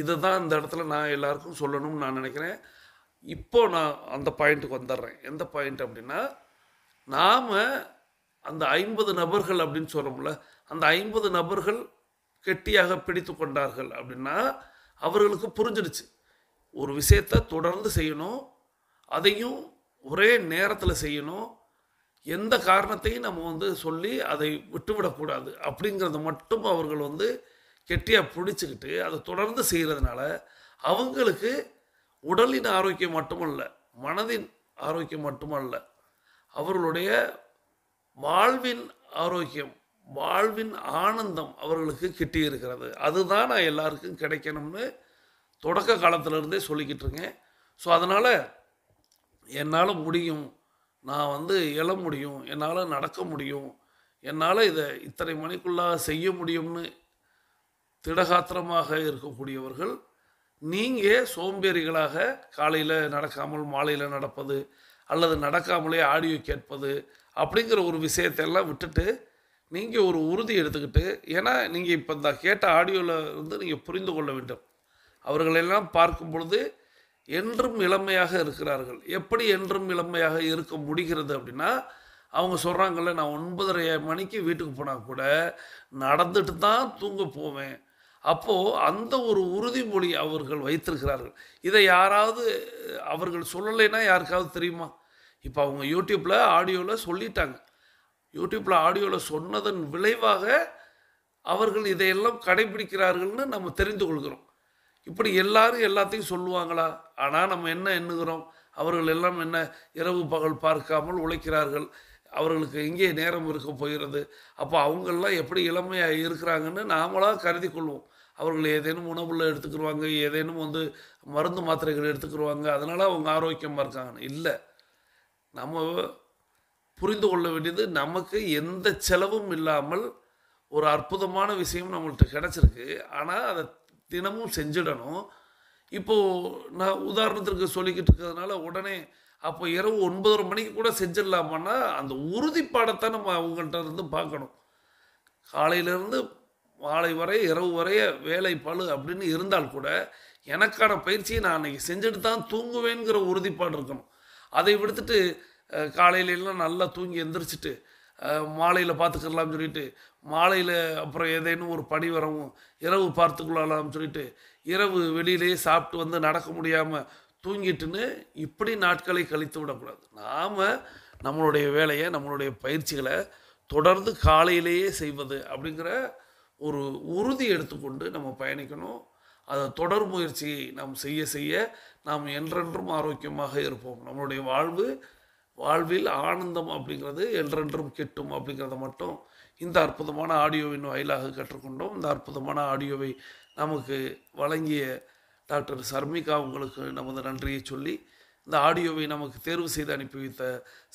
இதை தான் இந்த இடத்துல நான் எல்லாருக்கும் சொல்லணும்னு நான் நினைக்கிறேன். இப்போது நான் அந்த பாயிண்ட்டுக்கு வந்துடுறேன். எந்த பாயிண்ட் அப்படின்னா, நாம் அந்த 50 நபர்கள் அப்படின்னு சொல்கிறோம்ல, அந்த 50 நபர்கள் கெட்டியாக பிடித்து கொண்டார்கள் அப்படின்னா அவர்களுக்கு புரிஞ்சிடுச்சு, ஒரு விஷயத்தை தொடர்ந்து செய்யணும், அதையும் ஒரே நேரத்தில் செய்யணும், எந்த காரணத்தையும் நம்ம வந்து சொல்லி அதை விட்டுவிடக்கூடாது அப்படிங்கிறத மட்டும் அவர்கள் வந்து கெட்டியாக பிடிச்சிக்கிட்டு அதை தொடர்ந்து செய்கிறதுனால அவங்களுக்கு உடலின் ஆரோக்கியம் மட்டுமல்ல, மனதின் ஆரோக்கியம் மட்டுமல்ல, அவர்களுடைய வாழ்வின் ஆரோக்கியம், வாழ்வின் ஆனந்தம் அவர்களுக்கு கிட்டி இருக்கிறது. அதுதான் நான் எல்லாருக்கும் கிடைக்கணும்னு தொடக்க காலத்திலேருந்தே சொல்லிக்கிட்டு இருக்கேன். ஸோ அதனால் என்னால் முடியும், நான் வந்து எழ முடியும், என்னால் நடக்க முடியும், என்னால் இதை இத்தனை மணிக்குள்ளாக செய்ய முடியும்னு திடகாத்திரமாக இருக்கக்கூடியவர்கள், நீங்கள் சோம்பேறிகளாக காலையில் நடக்காமல் மாலையில் நடப்பது அல்லது நடக்காமலே ஆடியோ கேட்பது அப்படிங்கிற ஒரு விஷயத்தையெல்லாம் விட்டுட்டு நீங்கள் ஒரு உறுதி எடுத்துக்கிட்டு, ஏன்னா நீங்கள் இப்போ இந்த கேட்ட ஆடியோவில் இருந்து நீங்கள் புரிந்து கொள்ள வேண்டும், அவர்களெல்லாம் பார்க்கும் பொழுது என்றும் இளமையாக இருக்கிறார்கள். எப்படி என்றும் இளமையாக இருக்க முடிகிறது அப்படின்னா, அவங்க சொல்கிறாங்கல்ல, நான் 9:30 மணிக்கு வீட்டுக்கு போனால் கூட நடந்துட்டு தான் தூங்க போவேன். அப்போது அந்த ஒரு உறுதிமொழி அவர்கள் வைத்திருக்கிறார்கள். இதை யாராவது அவர்கள் சொல்லலைன்னா யாருக்காவது தெரியுமா? இப்போ அவங்க யூடியூப்பில் ஆடியோவில் சொல்லிட்டாங்க. யூடியூப்பில் ஆடியோவில் சொன்னதன் விளைவாக அவர்கள் இதையெல்லாம் கடைபிடிக்கிறார்கள்னு நம்ம தெரிந்து கொள்கிறோம். இப்படி எல்லாரும் எல்லாத்தையும் சொல்லுவாங்களா? ஆனால் நம்ம என்ன எண்ணுகிறோம், அவர்கள் எல்லாம் என்ன இரவு பகல் பார்க்காமல் உழைக்கிறார்கள், அவர்களுக்கு எங்கே நேரம் இருக்க போகிறது, அப்போ அவங்களெலாம் எப்படி இளமையாக இருக்கிறாங்கன்னு நாமளாக கருதி கொள்வோம். அவர்கள் ஏதேனும் உணவுல எடுத்துக்கிடுவாங்க, ஏதேனும் வந்து மருந்து மாத்திரைகள் எடுத்துக்கிடுவாங்க, அதனால் அவங்க ஆரோக்கியமாக இருக்காங்கன்னு இல்லை. நம்ம புரிந்து கொள்ள வேண்டியது, நமக்கு எந்த செலவும் இல்லாமல் ஒரு அற்புதமான விஷயம் நம்மள்கிட்ட கிடச்சிருக்கு. ஆனால் அதை தினமும் செஞ்சிடணும். இப்போது நான் உதாரணத்திற்கு சொல்லிக்கிட்டு இருக்கிறதுனால உடனே அப்போ இரவு 9:30 மணிக்கு கூட செஞ்சிடலாமான்னா, அந்த உறுதிப்பாடத்தை நம்ம அவங்கள்ட்ட இருந்து பார்க்கணும். காலையிலேருந்து மாலை வரை இரவு வரைய வேலை பளு அப்படின்னு இருந்தால் கூட எனக்கான பயிற்சியை நான் அன்றைக்கி செஞ்சுட்டு தான் தூங்குவேங்கிற உறுதிப்பாடு இருக்கணும். அதை விடுத்துட்டு காலையிலலாம் நல்லா தூங்கி எந்திரிச்சிட்டு மாலையில் பார்த்துக்கலாம்னு சொல்லிட்டு, மாலையில் அப்புறம் ஏதேனும் ஒரு பணி வரவும் இரவு பார்த்துக்கொள்ளலாம்னு சொல்லிட்டு, இரவு வெளியிலேயே சாப்பிட்டு வந்து நடக்க முடியாமல் தூங்கிட்டுன்னு இப்படி நாட்களை கழித்து விடக்கூடாது. நாம் நம்மளுடைய வேலையை, நம்மளுடைய பயிற்சிகளை தொடர்ந்து காலையிலேயே செய்வது அப்படிங்கிற ஒரு உறுதி எடுத்துக்கொண்டு நம்ம பயணிக்கணும். அதை தொடர் முயற்சியை நாம் செய்ய செய்ய நாம் என்றென்றும் ஆரோக்கியமாக இருப்போம். நம்மளுடைய வாழ்வில் ஆனந்தம் அப்படிங்கிறது என்றென்றும் கிட்டும் அப்படிங்கிறத மட்டும் இந்த அற்புதமான ஆடியோவின் வாயிலாக கற்றுக்கொண்டோம். இந்த அற்புதமான ஆடியோவை நமக்கு வழங்கிய டாக்டர் சர்மிகா உங்களுக்கு நமது நன்றியை சொல்லி, இந்த ஆடியோவை நமக்கு தேர்வு செய்து அனுப்பி வைத்த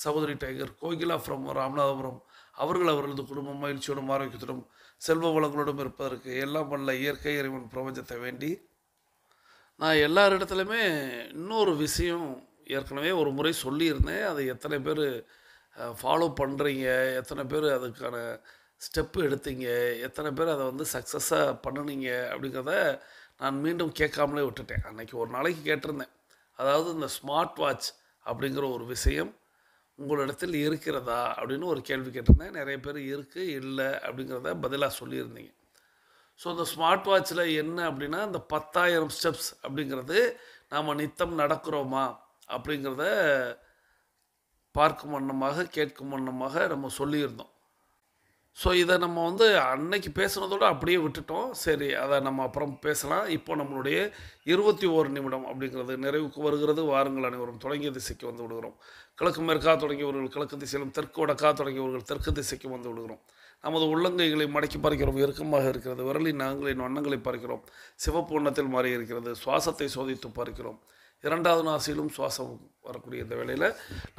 சகோதரி டைகர் கோகிலா ஃப்ரம் ராமநாதபுரம் அவர்களது குடும்பம் மகிழ்ச்சியோடும் ஆரோக்கியத்தோடும் செல்வ வளங்களோடும் இருப்பதற்கு எல்லாம் வல்ல இயற்கை இறைவன் பிரபஞ்சத்தை வேண்டி, நான் எல்லாரிடத்துலையுமே இன்னொரு விஷயம் ஏற்கனவே ஒரு முறை சொல்லியிருந்தேன். அதை எத்தனை பேர் ஃபாலோ பண்ணுறீங்க, எத்தனை பேர் அதுக்கான ஸ்டெப்பு எடுத்தீங்க, எத்தனை பேர் அதை வந்து சக்ஸஸாக பண்ணினீங்க அப்படிங்கிறத நான் மீண்டும் கேட்காமலே விட்டுட்டேன். அன்றைக்கி ஒரு நாளைக்கு கேட்டிருந்தேன், அதாவது இந்த ஸ்மார்ட் வாட்ச் அப்படிங்கிற ஒரு விஷயம் உங்களிடத்தில் இருக்கிறதா அப்படின்னு ஒரு கேள்வி கேட்டிருந்தேன். நிறைய பேர் இருக்குது இல்லை அப்படிங்கிறத பதிலாக சொல்லியிருந்தீங்க. ஸோ இந்த ஸ்மார்ட் வாட்சில் என்ன அப்படின்னா, இந்த 10,000 ஸ்டெப்ஸ் அப்படிங்கிறது நாம் நித்தம் நடக்கிறோமா அப்படிங்கிறத பார்க்கும் வண்ணமாக கேட்கும் வண்ணமாக நம்ம சொல்லியிருந்தோம். ஸோ இதை நம்ம வந்து அன்னைக்கு பேசுனதோடு அப்படியே விட்டுட்டோம். சரி, அதை நம்ம அப்புறம் பேசலாம். இப்போ நம்மளுடைய 21 நிமிடம் அப்படிங்கிறது நிறைவுக்கு வருகிறது. வாருங்கள் அனைவரும் தொடங்கிய திசைக்கு வந்து விடுகிறோம். கிழக்கு மேற்கா தொடங்கியவர்கள் கிழக்கு திசையிலும், தெற்கு வடக்கா தொடங்கியவர்கள் தெற்கு திசைக்கு வந்து விடுகிறோம். நமது உள்ளங்கைகளை மடக்கி பார்க்கிறோம், இறுக்கமாக இருக்கிறது. விரலின் நாங்களின் வண்ணங்களை பார்க்கிறோம், சிவப்பு வண்ணத்தில் மாறி இருக்கிறது. சுவாசத்தை சோதித்து பார்க்கிறோம். 2வது நாசியிலும் சுவாசம் வரக்கூடிய இந்த வேளையில்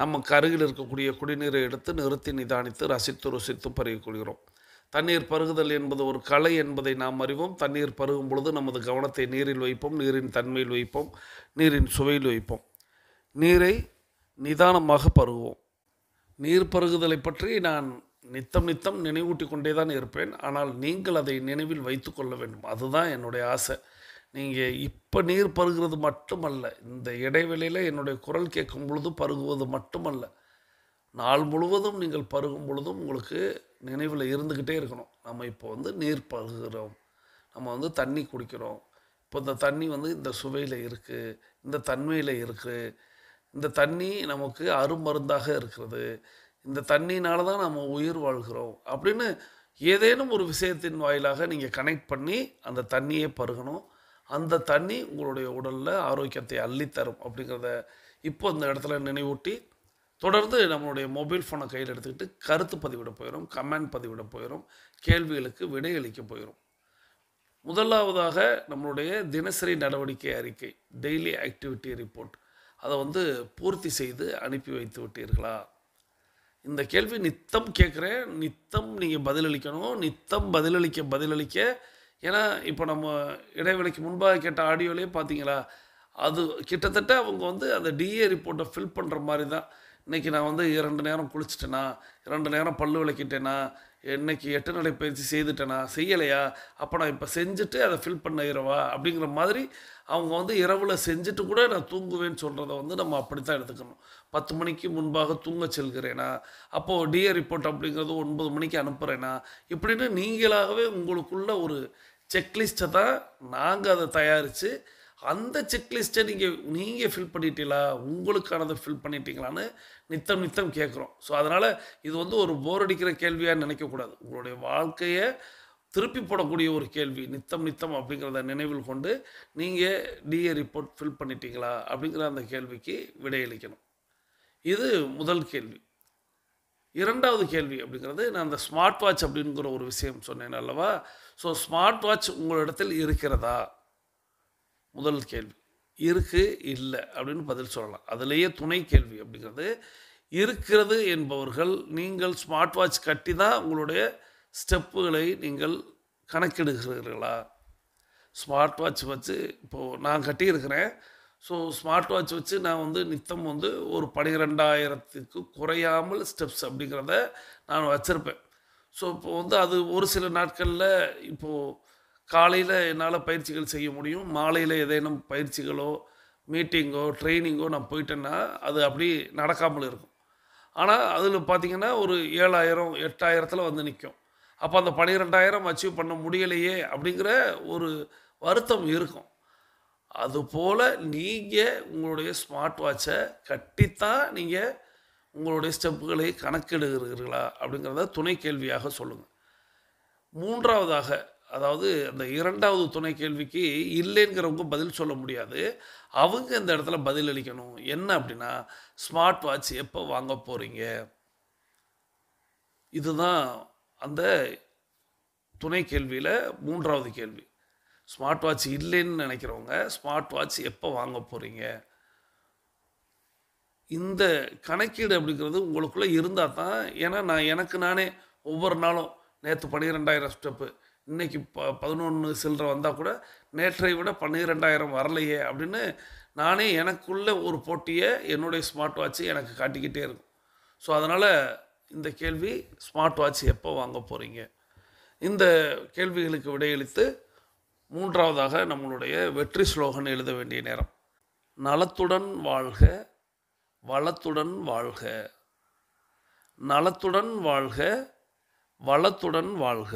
நமக்கு அருகில் இருக்கக்கூடிய குடிநீரை எடுத்து நிறுத்தி நிதானித்து ரசித்து ருசித்து பருகிக்கொள்கிறோம். தண்ணீர் பருகுதல் என்பது ஒரு கலை என்பதை நாம் அறிவோம். தண்ணீர் பருகும் பொழுது நமது கவனத்தை நீரில் வைப்போம், நீரின் தன்மையில் வைப்போம், நீரின் சுவையில் வைப்போம். நீரை நிதானமாக பருகுவோம். நீர் பருகுதலை பற்றி நான் நித்தம் நினைவூட்டி கொண்டே தான் இருப்பேன். ஆனால் நீங்கள் அதை நினைவில் வைத்து கொள்ள வேண்டும். அதுதான் என்னுடைய ஆசை. நீங்கள் இப்போ நீர் பருகிறது மட்டுமல்ல, இந்த இடைவெளியில் என்னுடைய குரல் கேட்கும் பொழுது பருகுவது மட்டுமல்ல, நாள் முழுவதும் நீங்கள் பருகும் பொழுதும் உங்களுக்கு நினைவில் இருந்துக்கிட்டே இருக்கணும். நம்ம இப்போ வந்து நீர் பருகுகிறோம், நம்ம வந்து தண்ணி குடிக்கிறோம். இப்போ இந்த தண்ணி வந்து இந்த சுவையில் இருக்குது, இந்த தன்மையில் இருக்குது, இந்த தண்ணி நமக்கு அருமருந்தாக இருக்கிறது, இந்த தண்ணினால தான் நம்ம உயிர் வாழ்கிறோம் அப்படின்னு ஏதேனும் ஒரு விஷயத்தின் வாயிலாக நீங்கள் கனெக்ட் பண்ணி அந்த தண்ணியை பருகணும். அந்த தண்ணி உங்களுடைய உடலில் ஆரோக்கியத்தை அள்ளித்தரும் அப்படிங்கிறத இப்போ இந்த இடத்துல நினைவூட்டி, தொடர்ந்து நம்மளுடைய மொபைல் ஃபோனை கையில் எடுத்துக்கிட்டு கருத்து பதிவிட போயிடும், கமெண்ட் பதிவிட போயிடும், கேள்விகளுக்கு விடையளிக்க போயிடும். முதலாவதாக நம்மளுடைய தினசரி நடவடிக்கை அறிக்கை, டெய்லி ஆக்டிவிட்டி ரிப்போர்ட், அதை வந்து பூர்த்தி செய்து அனுப்பி வைத்து விட்டீர்களா? இந்த கேள்வி நித்தம் கேட்குறேன், நித்தம் நீங்கள் பதிலளிக்கணும். நித்தம் பதிலளிக்க ஏன்னா இப்போ நம்ம இடைவெளிக்கு முன்பாக கேட்ட ஆடியோலேயே பார்த்தீங்களா, அது கிட்டத்தட்ட அவங்க வந்து அந்த டிஏ ரிப்போர்ட்டை ஃபில் பண்ணுற மாதிரி தான். இன்றைக்கி நான் வந்து 2 நேரம் குளிச்சிட்டேனா, 2 நேரம் பல்லு விளக்கிட்டேனா, இன்றைக்கி 8 நடைப்பயிற்சி செய்துட்டேனா, செய்யலையா, அப்போ நான் இப்போ செஞ்சுட்டு அதை ஃபில் பண்ண இரவா அப்படிங்கிற மாதிரி அவங்க வந்து இரவில் செஞ்சுட்டு கூட நான் தூங்குவேன்னு சொல்கிறத வந்து நம்ம அப்படித்தான் எடுத்துக்கணும். 10 மணிக்கு முன்பாக தூங்க செல்கிறேனா, அப்போது டிஏ ரிப்போர்ட் அப்படிங்கிறது 9 மணிக்கு அனுப்புகிறேனா, இப்படின்னு நீங்களாகவே உங்களுக்குள்ள ஒரு செக்லிஸ்ட்டை தான் நாங்கள் அதை தயாரித்து அந்த செக்லிஸ்ட்டை நீங்கள் ஃபில் பண்ணிட்டீங்களா, உங்களுக்கானதை ஃபில் பண்ணிட்டீங்களான்னு நித்தம் கேட்குறோம். ஸோ அதனால் இது வந்து ஒரு போர் அடிக்கிற கேள்வியாக நினைக்கக்கூடாது. உங்களுடைய வாழ்க்கையை திருப்பி போடக்கூடிய ஒரு கேள்வி. நித்தம் அப்படிங்கிறத நினைவில் கொண்டு நீங்கள் டிஏ ரிப்போர்ட் ஃபில் பண்ணிட்டீங்களா அப்படிங்கிற அந்த கேள்விக்கு விடையளிக்கணும். இது முதல் கேள்வி. இரண்டாவது கேள்வி அப்படிங்கிறது, நான் அந்த ஸ்மார்ட் வாட்ச் அப்படிங்கிற ஒரு விஷயம் சொன்னேன் அல்லவா. ஸோ ஸ்மார்ட் வாட்ச் உங்களிடத்தில் இருக்கிறதா? முதல் கேள்வி. இருக்குது, இல்லை அப்படின்னு பதில் சொல்லலாம். அதுலேயே துணை கேள்வி அப்படிங்கிறது, இருக்கிறது என்பவர்கள் நீங்கள் ஸ்மார்ட் வாட்ச் கட்டி தான் உங்களுடைய ஸ்டெப்புகளை நீங்கள் கணக்கிடுகிறீர்களா? ஸ்மார்ட் வாட்ச் வச்சு இப்போது நான் கட்டியிருக்கிறேன். ஸோ ஸ்மார்ட் வாட்ச் வச்சு நான் வந்து நித்தம் வந்து ஒரு 12,000க்கு குறையாமல் ஸ்டெப்ஸ் அப்படிங்கிறத நான் வச்சுருப்பேன். ஸோ இப்போது வந்து அது ஒரு சில நாட்களில் இப்போது காலையில் என்னால் பயிற்சிகள் செய்ய முடியும், மாலையில் ஏதேனும் பயிற்சிகளோ மீட்டிங்கோ ட்ரைனிங்கோ நான் போயிட்டேன்னா அது அப்படி நடக்காமல் இருக்கும். ஆனால் அதில் பார்த்திங்கன்னா ஒரு 7,000 8,000த்தில் வந்து நிற்கும். அப்போ அந்த 12,000 அச்சீவ் பண்ண முடியலையே அப்படிங்கிற ஒரு வருத்தம் இருக்கும். அதுபோல் நீங்கள் உங்களுடைய ஸ்மார்ட் வாட்சை கட்டித்தான் நீங்கள் உங்களுடைய ஸ்டெப்புகளை கணக்கிடுகிறீர்களா அப்படிங்கிறத துணை கேள்வியாக சொல்லுங்கள். மூன்றாவதாக, அதாவது அந்த இரண்டாவது துணை கேள்விக்கு இல்லைங்கிறவங்க பதில் சொல்ல முடியாது. அவங்க இந்த இடத்துல பதில் அளிக்கணும். என்ன அப்படின்னா, ஸ்மார்ட் வாட்ச் எப்போ வாங்க போகிறீங்க? இதுதான் அந்த துணை கேள்வியில் மூன்றாவது கேள்வி. ஸ்மார்ட் வாட்ச் இல்லைன்னு நினைக்கிறவங்க ஸ்மார்ட் வாட்ச் எப்போ வாங்க போகிறீங்க? இந்த கணக்கீடு அப்படிங்கிறது உங்களுக்குள்ளே இருந்தால் தான். ஏன்னா நான் எனக்கு நானே ஒவ்வொரு நாளும் நேற்று 12,000 ஸ்டெப்பு, இன்றைக்கி 11 சில்லரை வந்தால் கூட நேற்றை விட 12,000 வரலையே அப்படின்னு நானே எனக்குள்ள ஒரு போட்டியை என்னுடைய ஸ்மார்ட் வாட்ச் எனக்கு காட்டிக்கிட்டே இருக்கும். ஸோ அதனால் இந்த கேள்வி, ஸ்மார்ட் வாட்ச் எப்போ வாங்க போகிறீங்க? இந்த கேள்விகளுக்கு விடையளித்து மூன்றாவதாக நம்மளுடைய வெற்றி ஸ்லோகன் எழுத வேண்டிய நேரம். நலத்துடன் வாழ்க, வளத்துடன் வாழ்க. நலத்துடன் வாழ்க, வளத்துடன் வாழ்க.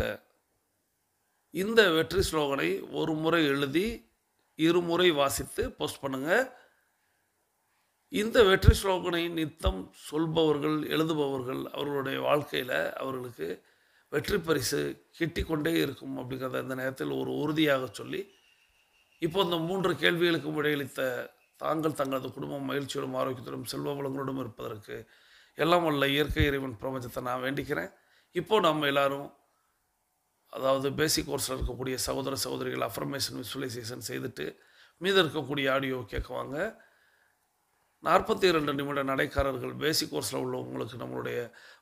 இந்த வெற்றி ஸ்லோகனை ஒரு முறை எழுதி 2 முறை வாசித்து போஸ்ட் பண்ணுங்கள். இந்த வெற்றி ஸ்லோகனை நித்தம் சொல்பவர்கள், எழுதுபவர்கள், அவர்களுடைய வாழ்க்கையில் அவர்களுக்கு வெற்றி பரிசு கிட்டிக்கொண்டே இருக்கும் அப்படிங்கிறத இந்த நேரத்தில் ஒரு உறுதியாக சொல்லி, இப்போ இந்த 3 கேள்விகளுக்கும் விடையளித்த தாங்கள் தங்களது குடும்பம் மகிழ்ச்சியோடும் ஆரோக்கியத்தோடும் செல்வ வளங்களோடும் இருப்பதற்கு எல்லாம் வல்ல இயற்கை இறைவன் பிரபஞ்சத்தை நான் வேண்டிக்கிறேன். இப்போது நம்ம எல்லாரும், அதாவது பேசிக் கோர்ஸில் இருக்கக்கூடிய சகோதர சகோதரிகள் அஃபர்மேஷன் விசுவலைசேஷன் செய்துட்டு மீது இருக்கக்கூடிய ஆடியோ கேட்குவாங்க. 42 நிமிட நடைக்காரர்கள் பேசிக் கோர்ஸில் உள்ளவங்களுக்கு நம்மளுடைய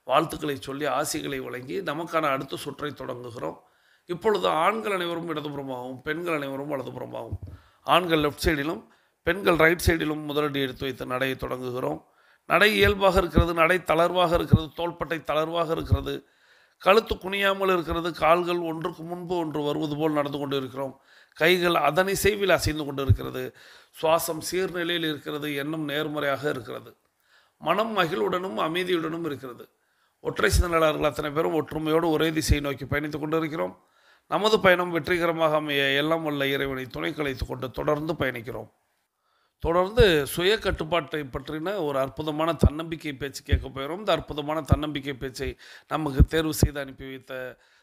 வாழ்த்துக்களை சொல்லி ஆசிகளை வழங்கி நமக்கான அடுத்த சுற்றை தொடங்குகிறோம். இப்பொழுது ஆண்கள் அனைவரும் இடதுபுறமாகவும் பெண்கள் அனைவரும் வலதுபுறமாகவும், ஆண்கள் லெஃப்ட் சைடிலும் பெண்கள் ரைட் சைடிலும் முதலடி எடுத்து வைத்து நடையை தொடங்குகிறோம். நடை இயல்பாக இருக்கிறது, நடை தளர்வாக இருக்கிறது, தோள்பட்டை தளர்வாக இருக்கிறது, கழுத்து குனியாமல் இருக்கிறது, கால்கள் ஒன்றுக்கு முன்பு ஒன்று வருவது போல் நடந்து கொண்டு இருக்கிறோம், கைகள் அதன் இசைவில் அசைந்து கொண்டு இருக்கிறது, சுவாசம் சீர்நிலையில் இருக்கிறது, எண்ணம் நேர்மறையாக இருக்கிறது, மனம் மகிழ்வுடனும் அமைதியுடனும் இருக்கிறது. ஒற்றை சிந்தனையாளர்கள் அத்தனை பேரும் ஒற்றுமையோடு ஒரே திசையை நோக்கி பயணித்து கொண்டு இருக்கிறோம். நமது பயணம் வெற்றிகரமாக அமைய எல்லாம் வல்ல இறைவனை துணை கலைத்து கொண்டு தொடர்ந்து பயணிக்கிறோம். தொடர்ந்து சுய கட்டுப்பாட்டை பற்றின ஒரு அற்புதமான தன்னம்பிக்கை பேச்சு கேட்க போயிடும். இந்த அற்புதமான தன்னம்பிக்கை பேச்சை நமக்கு தேர்வு செய்து அனுப்பி வைத்த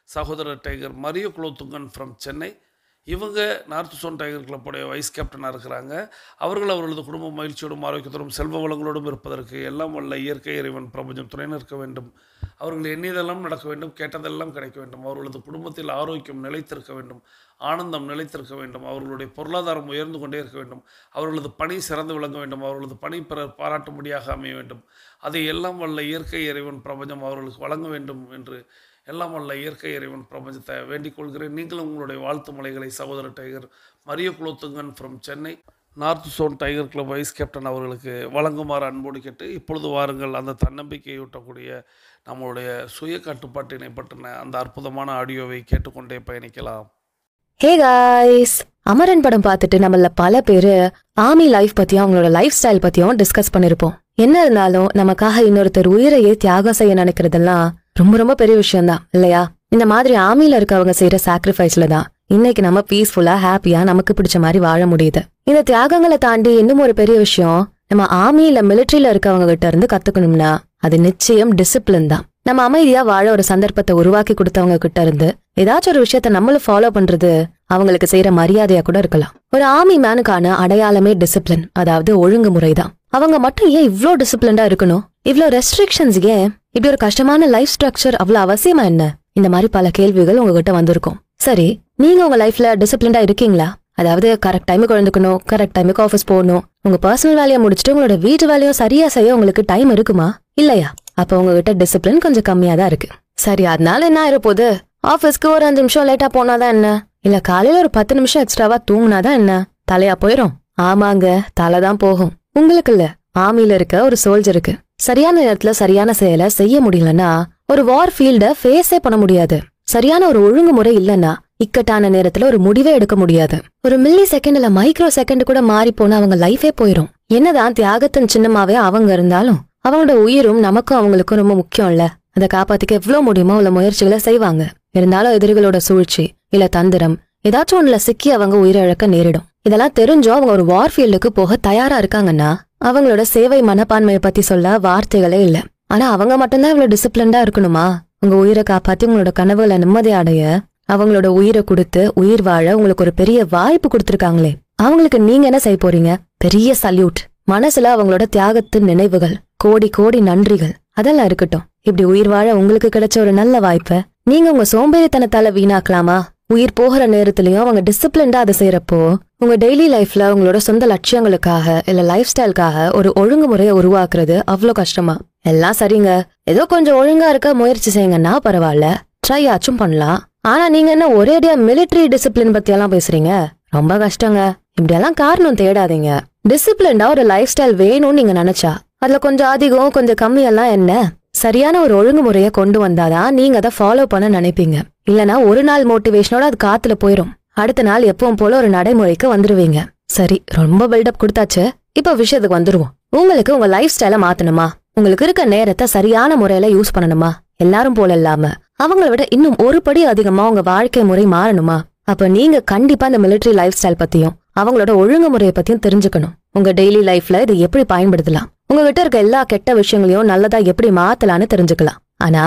சகோதரர் tiger Mario Kulothungan from Chennai. இவங்க நார்த் சோன் டைகர் கிளப்புடைய வைஸ் கேப்டனாக இருக்கிறாங்க. அவர்கள் அவர்களது குடும்ப மகிழ்ச்சியோடும் ஆரோக்கியத்தோடும் செல்வ வளங்களோடும் இருப்பதற்கு எல்லாம் வல்ல இயற்கை இறைவன் பிரபஞ்சம் துணை நிற்க வேண்டும். அவர்கள் எண்ணியதெல்லாம் நடக்க வேண்டும், கேட்டதெல்லாம் கிடைக்க வேண்டும். அவர்களது குடும்பத்தில் ஆரோக்கியம் நிலைத்திருக்க வேண்டும், ஆனந்தம் நிலைத்திருக்க வேண்டும். அவர்களுடைய பொருளாதாரம் உயர்ந்து கொண்டே இருக்க வேண்டும். அவர்களது பணி சிறந்து விளங்க வேண்டும். அவர்களது பணி பிறர் பாராட்டும்படியாக அமைய வேண்டும். அதை எல்லாம் வல்ல இயற்கை இறைவன் பிரபஞ்சம் அவர்களுக்கு வழங்க வேண்டும் என்று எல்லாம் வல்ல இயற்கை இறைவன் பிரபஞ்சத்தை வேண்டிக் கொள்கிறேன். நீங்களும் உங்களுடைய வாழ்த்து மலைகளை சகோதரர் Tiger Maria Kulothungan from Chennai north zone tiger club vice captain அவர்களுக்கு வழங்குமாறு அன்போடு கேட்டு, இப்பொழுது வாருங்கள் அந்த தன்னம்பிக்கையூட்டக்கூடிய நம்மளுடைய சுய கட்டுப்பாட்டினை பற்றின அந்த அற்புதமான ஆடியோவை கேட்டுக்கொண்டே பயணிக்கலாம். ஹே காய்ஸ், அமரன் படம் பார்த்துட்டு நம்மள பல பேரு ஆர்மி லைஃப் பத்தியும் அவங்களோட லைஃப் ஸ்டைல் பத்தியும் டிஸ்கஸ் பண்ணிருப்போம். என்ன இருந்தாலும் நமக்காக இன்னொருத்தர் உயிரையே தியாகம் செய்ய நினைக்கிறதெல்லாம் ரொம்ப ரொம்ப பெரிய விஷயம் தான் இல்லையா? இந்த மாதிரி ஆர்மில இருக்கவங்க செய்யற சாக்ரிஃபைஸ்ல தான் இன்னைக்கு நம்ம பீஸ்ஃபுல்லா ஹாப்பியா நமக்கு பிடிச்ச மாதிரி வாழ முடியுது. இந்த தியாகங்களை தாண்டி இன்னும் ஒரு பெரிய விஷயம் நம்ம ஆர்மி இல்ல மிலிட்டரியில இருக்கவங்க கிட்ட இருந்து கத்துக்கணும்னா அது நிச்சயம் டிசிப்ளின் தான். நம்ம அமைதியா வாழ ஒரு சந்தர்ப்பத்தை உருவாக்கி கொடுத்தவங்க கிட்ட இருந்து ஏதாச்சும் ஒரு விஷயத்த நம்மளும் ஃபாலோ பண்றது அவங்களுக்கு செய்யற மரியாதையா கூட இருக்கலாம். ஒரு ஆர்மி மேனுக்கான அடையாளமே டிசிப்ளின், அதாவது ஒழுங்குமுறை தான். அவங்க மட்டும் ஏன் இவ்ளோ டிசிப்ளின்டா இருக்கணும்? இவ்ளோ ரெஸ்ட்ரிக்ஷன்ஸ் ஏன்? இப்படி ஒரு கஷ்டமான லைஃப் ஸ்ட்ரக்சர் அவ்வளவு அவசியமா என்ன? இந்த மாதிரி பல கேள்விகள் உங்ககிட்ட வந்திருக்கும். சரி, நீங்க உங்க லைஃப்ல டிசிப்ளின்டா இருக்கீங்களா? அதாவது கரெக்ட் டைமுக்கு எழுந்துக்கணும், கரெக்ட் டைமுக்கு ஆஃபீஸ் போகணும், உங்க பர்சனல் வேலையை முடிச்சுட்டு உங்களோட வீட்டு வேலையும் சரியா செய்ய உங்களுக்கு டைம் இருக்குமா? இல்லையா? அப்ப உங்ககிட்ட டிசிப்ளின் கொஞ்சம் கம்மியா தான் இருக்கு. சரி, அதனால என்ன ஆயிரப்போகுது? ஆஃபீஸ்க்கு ஒரு 5 நிமிஷம் லேட்டா போனாதான் என்ன? இல்ல காலையில ஒரு 10 நிமிஷம் எக்ஸ்ட்ராவா தூங்குனாதான் என்ன? தலையா போயிரும்? ஆமாங்க, தலைதான் போகும். உங்களுக்கு இல்ல, ஆர்மில இருக்க ஒரு சோல்ஜருக்கு சரியான நேரத்துல சரியான செயலை செய்ய முடியலன்னா ஒரு வார் ஃபீல்ட ஃபேஸே பண்ண முடியாது. சரியான ஒரு ஒழுங்குமுறை இல்லன்னா இக்கட்டான நேரத்துல ஒரு முடிவே எடுக்க முடியாது. ஒரு மில்லி செகண்ட்ல மைக்ரோ செகண்ட் கூட மாறி போனா அவங்க லைஃபே போயிரும். என்னதான் தியாகத்தின் சின்னமாவே அவங்க இருந்தாலும் அவங்களோட உயிரும் நமக்கும் அவங்களுக்கும் ரொம்ப முக்கியம் இல்ல. அதை காப்பாத்திக்க எவ்வளவு முடியுமோ உள்ள முயற்சிகளை செய்வாங்க. இருந்தாலும் எதிரிகளோட சூழ்ச்சி இல்ல தந்திரம் ஏதாச்சும் ஒண்ணுல சிக்கி அவங்க உயிரிழக்க நேரிடும். இதெல்லாம் தெரிஞ்சோ அவங்க ஒரு வார் ஃபீல்டுக்கு போக தயாரா இருக்காங்கன்னா அவங்களோட சேவை மனப்பான்மையை பத்தி சொல்ல வார்த்தைகளே இல்ல. ஆனா அவங்க மட்டும்தான் இவ்வளவு டிசிப்ளின்டா இருக்கணுமா? உங்க உயிரை காப்பாத்தி உங்களோட கனவுகளை நிம்மதி அடைய அவங்களோட உயிரை கொடுத்து உயிர் வாழ உங்களுக்கு ஒரு பெரிய வாய்ப்பு கொடுத்திருக்காங்களே, அவங்களுக்கு நீங்க என்ன செய்ய போறீங்க? பெரிய சல்யூட். மனசுல அவங்களோட தியாகத்தின் நினைவுகள், கோடி கோடி நன்றிகள். அதெல்லாம் இருக்கட்டும். இப்படி உயிர் வாழ உங்களுக்கு கிடைச்ச ஒரு நல்ல வாய்ப்பை நீங்க உங்க சோம்பேறித்தனத்தால வீணாக்கலாமா? உயிர் போகிற நேரத்திலயும் அவங்க டிசிப்ளின்டா அதை செய்யறப்போ உங்க டெய்லி லைஃப்ல உங்களோட சொந்த லட்சியங்களுக்காக இல்ல லைஃப் ஸ்டைலுக்காக ஒரு ஒழுங்குமுறையை உருவாக்குறது அவ்வளவு கஷ்டமா? எல்லாம் சரிங்க, ஏதோ கொஞ்சம் ஒழுங்கா இருக்க முயற்சி செய்யுங்கன்னா பரவாயில்ல, ட்ரை ஆச்சும் பண்ணலாம். ஆனா நீங்க என்ன ஒரேடியா மிலிட்டரி டிசிப்ளின் பத்தி எல்லாம் பேசுறீங்க? ரொம்ப கஷ்டங்க. இப்படியெல்லாம் காரணம் தேடாதீங்க. டிசிப்ளின்டா ஒரு லைஃப் ஸ்டைல் வேணும்னு நீங்க நினைச்சா அதுல கொஞ்சம் அதிகம் கொஞ்சம் கம்மியெல்லாம் என்ன, சரியான ஒரு ஒழுங்குமுறைய கொண்டு வந்தாதான் நீங்க அதை ஃபாலோ பண்ண நினைப்பீங்க. இல்லனா ஒரு நாள் மோட்டிவேஷனோட அது காத்துல போயிரும். அடுத்த நாள் எப்பவும் போல ஒரு நடைமுறைக்கு வந்துருவீங்க. சரி, ரொம்ப பில்டப் கொடுத்தாச்சு. இப்ப விஷயத்துக்கு வந்துருவோம். உங்களுக்கு உங்க லைஃப் ஸ்டைல மாத்தணுமா? உங்களுக்கு இருக்க நேரத்தை சரியான முறையில யூஸ் பண்ணணுமா? எல்லாரும் போல இல்லாம அவங்கள விட இன்னும் ஒரு படி அதிகமா உங்க வாழ்க்கை முறை மாறணுமா? அப்ப நீங்க கண்டிப்பா இந்த மிலிட்டரி லைஃப் ஸ்டைல் பத்தியும் அவங்களோட ஒழுங்குமுறையை பத்தியும் தெரிஞ்சுக்கணும். உங்க டெய்லி லைஃப்ல இதை எப்படி பயன்படுத்தலாம், உங்ககிட்ட இருக்க எல்லா கெட்ட விஷயங்களையும் நல்லதா எப்படி மாத்தலான்னு தெரிஞ்சுக்கலாம். ஆனா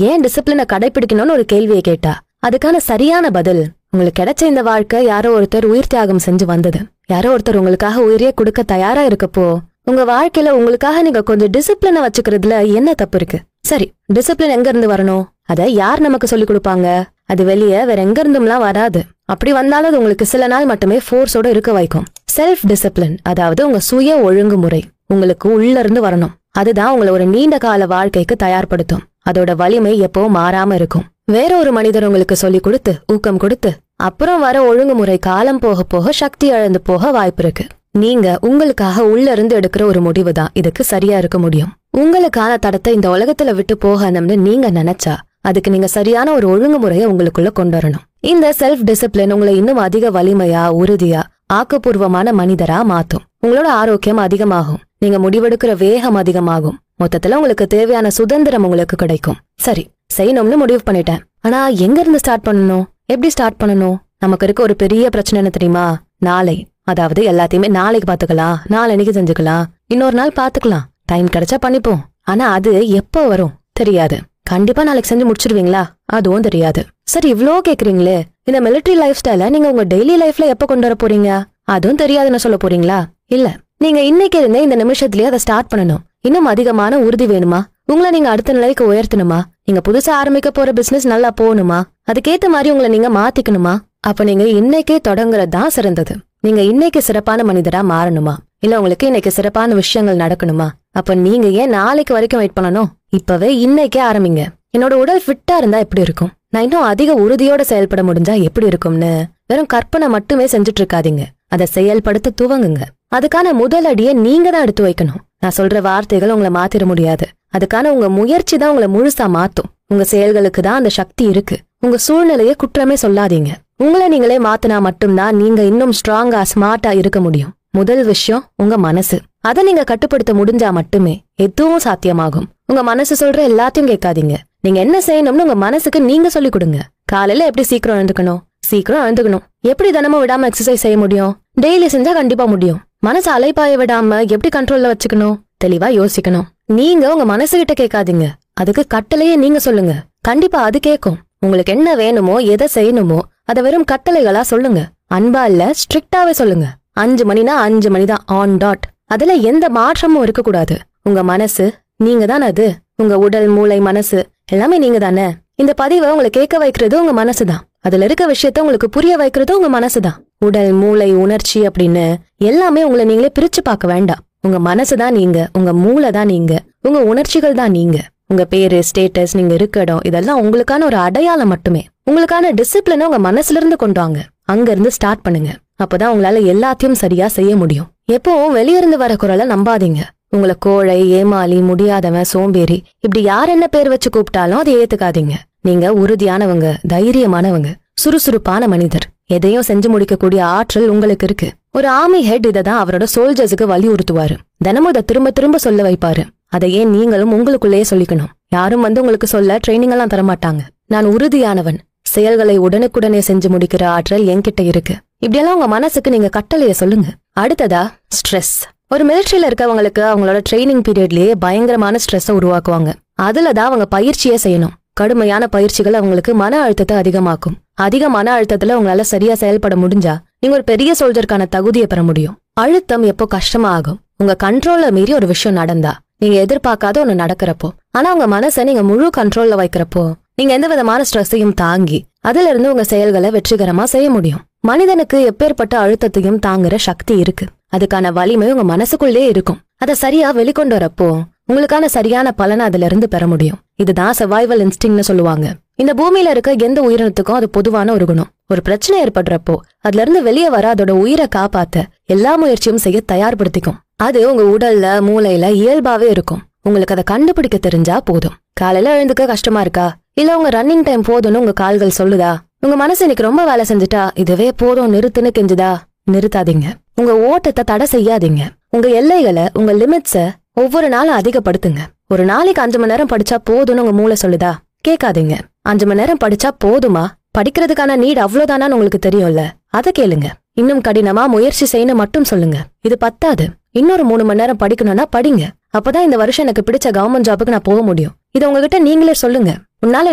ஏன் டிசிப்ளினை கடைபிடிக்கணும்னு ஒரு கேள்வியை கேட்டா அதுக்கான சரியான பதில் உங்களுக்கு கிடைச்ச இந்த வாழ்க்கை யாரோ ஒருத்தர் உயிர் தியாகம் செஞ்சு வந்தது. யாரோ ஒருத்தர் உங்களுக்காக உயிரே கொடுக்க தயாரா இருக்கப்போ உங்க வாழ்க்கையில உங்களுக்காக நீங்க கொஞ்சம் டிசிப்ளினை வச்சுக்கிறதுல என்ன தப்பு இருக்கு? சரி, டிசிப்ளின் எங்க இருந்து வரணும்? அதை யார் நமக்கு சொல்லி கொடுப்பாங்க? அது வெளியே வேற எங்க இருந்தும்லாம் வராது. அப்படி வந்தாலும் அது உங்களுக்கு சில நாள் மட்டுமே ஃபோர்ஸோட இருக்க வைக்கும். செல்ஃப் டிசிப்ளின், அதாவது உங்க சுய ஒழுங்குமுறை உங்களுக்கு உள்ள இருந்து வரணும். அதுதான் உங்களை ஒரு நீண்ட கால வாழ்க்கைக்கு தயார்படுத்தும். அதோட வலிமை எப்பவும் மாறாம இருக்கும். வேற ஒரு மனிதர் உங்களுக்கு சொல்லி கொடுத்து ஊக்கம் கொடுத்து அப்புறம் வர ஒழுங்குமுறை காலம் போக போக சக்தி இழந்து போக வாய்ப்பு இருக்கு. நீங்க உங்களுக்காக உள்ள இருந்து எடுக்கிற ஒரு முடிவு தான் இதுக்கு சரியா இருக்க முடியும். உங்களுக்கான தடத்தை இந்த உலகத்துல விட்டு போகணும்னு நீங்க நினைச்சா அதுக்கு நீங்க சரியான ஒரு ஒழுங்குமுறையை உங்களுக்குள்ள கொண்டு வரணும். இந்த செல்ஃப் டிசிப்ளின் உங்களை இன்னும் அதிக வலிமையா உறுதியா ஆக்கப்பூர்வமான மனிதரா மாத்தும். உங்களோட ஆரோக்கியம் அதிகமாகும். நீங்க முடிவெடுக்கிற வேகம் அதிகமாகும். மொத்தத்துல உங்களுக்கு தேவையான சுதந்திரம் உங்களுக்கு கிடைக்கும். சரி, செய்யணும்னு முடிவு பண்ணிட்டேன். ஆனா எங்க இருந்து ஸ்டார்ட் பண்ணணும்? எப்படி ஸ்டார்ட் பண்ணணும்? நமக்கு இருக்க ஒரு பெரிய பிரச்சனை என்ன தெரியுமா? நாளை. அதாவது எல்லாத்தையுமே நாளைக்கு பாத்துக்கலாம், நாளைக்கு செஞ்சுக்கலாம், இன்னொரு நாள் பாத்துக்கலாம், டைம் கிடைச்சா பண்ணிப்போம். ஆனா அது எப்போ வரும் தெரியாது. கண்டிப்பா நாளைக்கு செஞ்சு முடிச்சிருவீங்களா? அதுவும் தெரியாது. சரி, இவ்ளோ கேக்குறீங்களே, இந்த மிலிட்டரி லைஃப் ஸ்டைல நீங்க உங்க டெய்லி லைஃப்ல எப்ப கொண்டு வர போறீங்க? அதுவும் தெரியாதுன்னு சொல்ல போறீங்களா? இல்ல, நீங்க இன்னைக்கு இருந்தே இந்த நிமிஷத்துலயே அதை ஸ்டார்ட் பண்ணணும். இன்னும் அதிகமான உறுதி வேணுமா? உங்களை நீங்க அடுத்த நிலைக்கு உயர்த்தணுமா? நீங்க புதுசா ஆரம்பிக்க போற பிசினஸ் நல்லா போகணுமா? அதுக்கேத்த மாதிரி உங்களை நீங்க மாத்திக்கணுமா? அப்ப நீங்க இன்னைக்கே தொடங்குறதுதான் சிறந்தது. நீங்க இன்னைக்கு சிறப்பான மனிதரா மாறணுமா? இல்ல உங்களுக்கு இன்னைக்கு சிறப்பான விஷயங்கள் நடக்கணுமா? அப்ப நீங்க ஏன் நாளைக்கு வரைக்கும் வெயிட் பண்ணணும்? இப்பவே இன்னைக்கே ஆரம்பிங்க. என்னோட உடல் ஃபிட்டா இருந்தா எப்படி இருக்கும், நான் இன்னும் அதிக உறுதியோட செயல்பட முடிஞ்சா எப்படி இருக்கும்னு வெறும் கற்பனை மட்டுமே செஞ்சுட்டு இருக்காதீங்க. அதை செயல்படுத்த துவங்குங்க. அதுக்கான முதல் அடியை நீங்க தான் எடுத்து வைக்கணும். நான் சொல்ற வார்த்தைகள் உங்களை மாத்திர முடியாது. அதுக்கான உங்க முயற்சி தான் உங்களை முழுசா மாத்தும். உங்க செயல்களுக்கு தான் அந்த சக்தி இருக்கு. உங்க சூழ்நிலையை குற்றமே சொல்லாதீங்க. உங்களை நீங்களே மாத்தினா மட்டும்தான் நீங்க இன்னும் ஸ்ட்ராங்கா ஸ்மார்ட்டா இருக்க முடியும். முதல் விஷயம் உங்க மனசு. அதை நீங்க கட்டுப்படுத்த முடிஞ்சா மட்டுமே எதுவும் சாத்தியமாகும். உங்க மனசு சொல்ற எல்லாத்தையும் கேட்காதீங்க. நீங்க என்ன செய்யணும்னு உங்க மனசுக்கு நீங்க சொல்லி கொடுங்க. காலையில எப்படி சீக்கிரம் எழுந்துக்கணும். எப்படி தினமும் விடாம எக்ஸசைஸ் செய்ய முடியும்? டெய்லி செஞ்சா கண்டிப்பா முடியும். மனசு அலைப்பாய விடாம எப்படி கண்ட்ரோல்ல வச்சுக்கணும்? தெளிவா யோசிக்கணும். நீங்க உங்க மனசு கிட்ட கேட்காதீங்க. அதுக்கு கட்டளையே நீங்க சொல்லுங்க. கண்டிப்பா அது கேட்கும். உங்களுக்கு என்ன வேணுமோ, எதை செய்யணுமோ அதை வெறும் கட்டளைகளா சொல்லுங்க. அன்பா இல்ல, ஸ்ட்ரிக்டாவே சொல்லுங்க. 5 மணினா 5 மணிதான், ஆன் டாட். அதுல எந்த மாற்றமும் இருக்கக்கூடாது. உங்க மனசு நீங்க தான். அது உங்க உடல், மூளை, மனசு எல்லாமே நீங்க தானே. இந்த பதிவை உங்களை கேட்க வைக்கிறது உங்க மனசுதான். அதுல இருக்க விஷயத்த உங்களுக்கு புரிய வைக்கிறது உங்க மனசுதான். உடல், மூளை, உணர்ச்சி அப்படின்னு எல்லாமே உங்களை நீங்களே பிரிச்சு பார்க்க வேண்டாம். உங்க மனசுதான் நீங்க, உங்க மூளை தான் நீங்க, உங்க உணர்ச்சிகள் தான் நீங்க. உங்க பேரு, ஸ்டேட்டஸ், நீங்க இருக்க இடம் இதெல்லாம் உங்களுக்கான ஒரு அடையாளம் மட்டுமே. உங்களுக்கான டிசிப்ளினை உங்க மனசுல இருந்து கொண்டு வாங்க. அங்க இருந்து ஸ்டார்ட் பண்ணுங்க. அப்பதான் உங்களால எல்லாத்தையும் சரியா செய்ய முடியும். எப்பவும் வெளியிருந்து வர குரலை நம்பாதீங்க. உங்களை கோழை, ஏமாளி, முடியாதவன், சோம்பேறி இப்படி யார் என்ன பேர் வச்சு கூப்பிட்டாலும் அதை ஏத்துக்காதீங்க. நீங்க உறுதியானவங்க, தைரியமானவங்க, சுறுசுறுப்பான மனிதர். எதையும் செஞ்சு முடிக்கக்கூடிய ஆற்றல் உங்களுக்கு இருக்கு. ஒரு ஆர்மி ஹெட் இதைதான் அவரோட சோல்ஜர்ஸுக்கு வலியுறுத்துவாரு. தினமும் இதை திரும்ப திரும்ப சொல்ல வைப்பாரு. அதையே நீங்களும் உங்களுக்குள்ளேயே சொல்லிக்கணும். யாரும் உங்களுக்கு சொல்ல ட்ரைனிங் எல்லாம் தரமாட்டாங்க. நான் உறுதியானவன், செயல்களை உடனுக்குடனே செஞ்சு முடிக்கிற ஆற்றல் என்கிட்ட இருக்கு. இப்படியெல்லாம் உங்க மனசுக்கு நீங்க கட்டளைய சொல்லுங்க. அடுத்ததா ஸ்ட்ரெஸ். ஒரு மிலிட்டரியில இருக்கவங்களுக்கு அவங்களோட ட்ரைனிங் பீரியட்லயே பயங்கரமான ஸ்ட்ரெஸ்ஸை உருவாக்குவாங்க. அதுலதான் அவங்க பயிற்சியே செய்யணும். கடுமையான பயிற்சிகள் அவங்களுக்கு மன அழுத்தத்தை அதிகமாக்கும். அதிக மன அழுத்தத்துல உங்களால சரியா செயல்பட முடிஞ்சா நீங்க ஒரு பெரிய சோல்ஜருக்கான தகுதியை பெற முடியும். அழுத்தம் எப்போ கஷ்டமா ஆகும்? உங்க கண்ட்ரோல்ல மீறி ஒரு விஷயம் நடந்தா, நீங்க எதிர்பார்க்காத ஒண்ணு நடக்கிறப்போ. ஆனா உங்க மனசை நீங்க முழு கண்ட்ரோல்ல வைக்கிறப்போ நீங்க எந்த விதமான ஸ்ட்ரெஸ்ஸையும் தாங்கி அதுல இருந்து உங்க செயல்களை வெற்றிகரமா செய்ய முடியும். மனிதனுக்கு எப்பேற்பட்ட அழுத்தத்தையும் தாங்குற சக்தி இருக்கு. அதுக்கான வலிமை உங்க மனசுக்குள்ளே இருக்கும். அதை சரியா வெளிக்கொண்டு வரப்போ உங்களுக்கான சரியான பலனை அதுல இருந்து பெற முடியும். இதுதான் சர்வைவல் இன்ஸ்டிங்க்ட்னு சொல்லுவாங்க. இந்த பூமியில இருக்க எந்த உயிரினத்துக்கும் அது பொதுவான ஒரு குணம். ஒரு பிரச்சனை ஏற்படுறப்போ அதுல இருந்து வெளியே வர அதோட உயிரை காப்பாத்த எல்லா முயற்சியும் செய்ய தயார்படுத்திக்கும். அது உங்க உடல்ல, மூளையில இயல்பாவே இருக்கும். உங்களுக்கு அதை கண்டுபிடிக்க தெரிஞ்சா போதும். காலையில எழுந்துக்க கஷ்டமா இருக்கா? இல்ல உங்க ரன்னிங் டைம் போதும்னு உங்க கால்கள் சொல்லுதா? உங்க மனசு இன்னைக்கு ரொம்ப வேலை செஞ்சுட்டா இதுவே போதும் நிறுத்துன்னு கெஞ்சுதா? நிறுத்தாதீங்க. உங்க ஓட்டத்தை தடை செய்யாதீங்க. உங்க எல்லைகளை, உங்க லிமிட்ஸ ஒவ்வொரு நாளும் அதிகப்படுத்துங்க. ஒரு நாளைக்கு 5 மணி நேரம் படிச்சா போதும்னு உங்க மூளை சொல்லுதா? கேட்காதீங்க. 5 மணி நேரம் படிச்சா போதுமா? படிக்கிறதுக்கான நீட் அவ்வளவுதானான்னு உங்களுக்கு தெரியும்ல, அதை கேளுங்க. இன்னும் கடினமா முயற்சி செய்யணும் மட்டும் சொல்லுங்க. இது பத்தாது, இன்னொரு 3 மணி நேரம் படிக்கணும்னா படிங்க. அப்பதான் இந்த வருஷம் எனக்கு பிடிச்ச கவர்மெண்ட் ஜாபுக்கு நான் போக முடியும். இதை உங்ககிட்ட நீங்களே சொல்லுங்க. உன்னால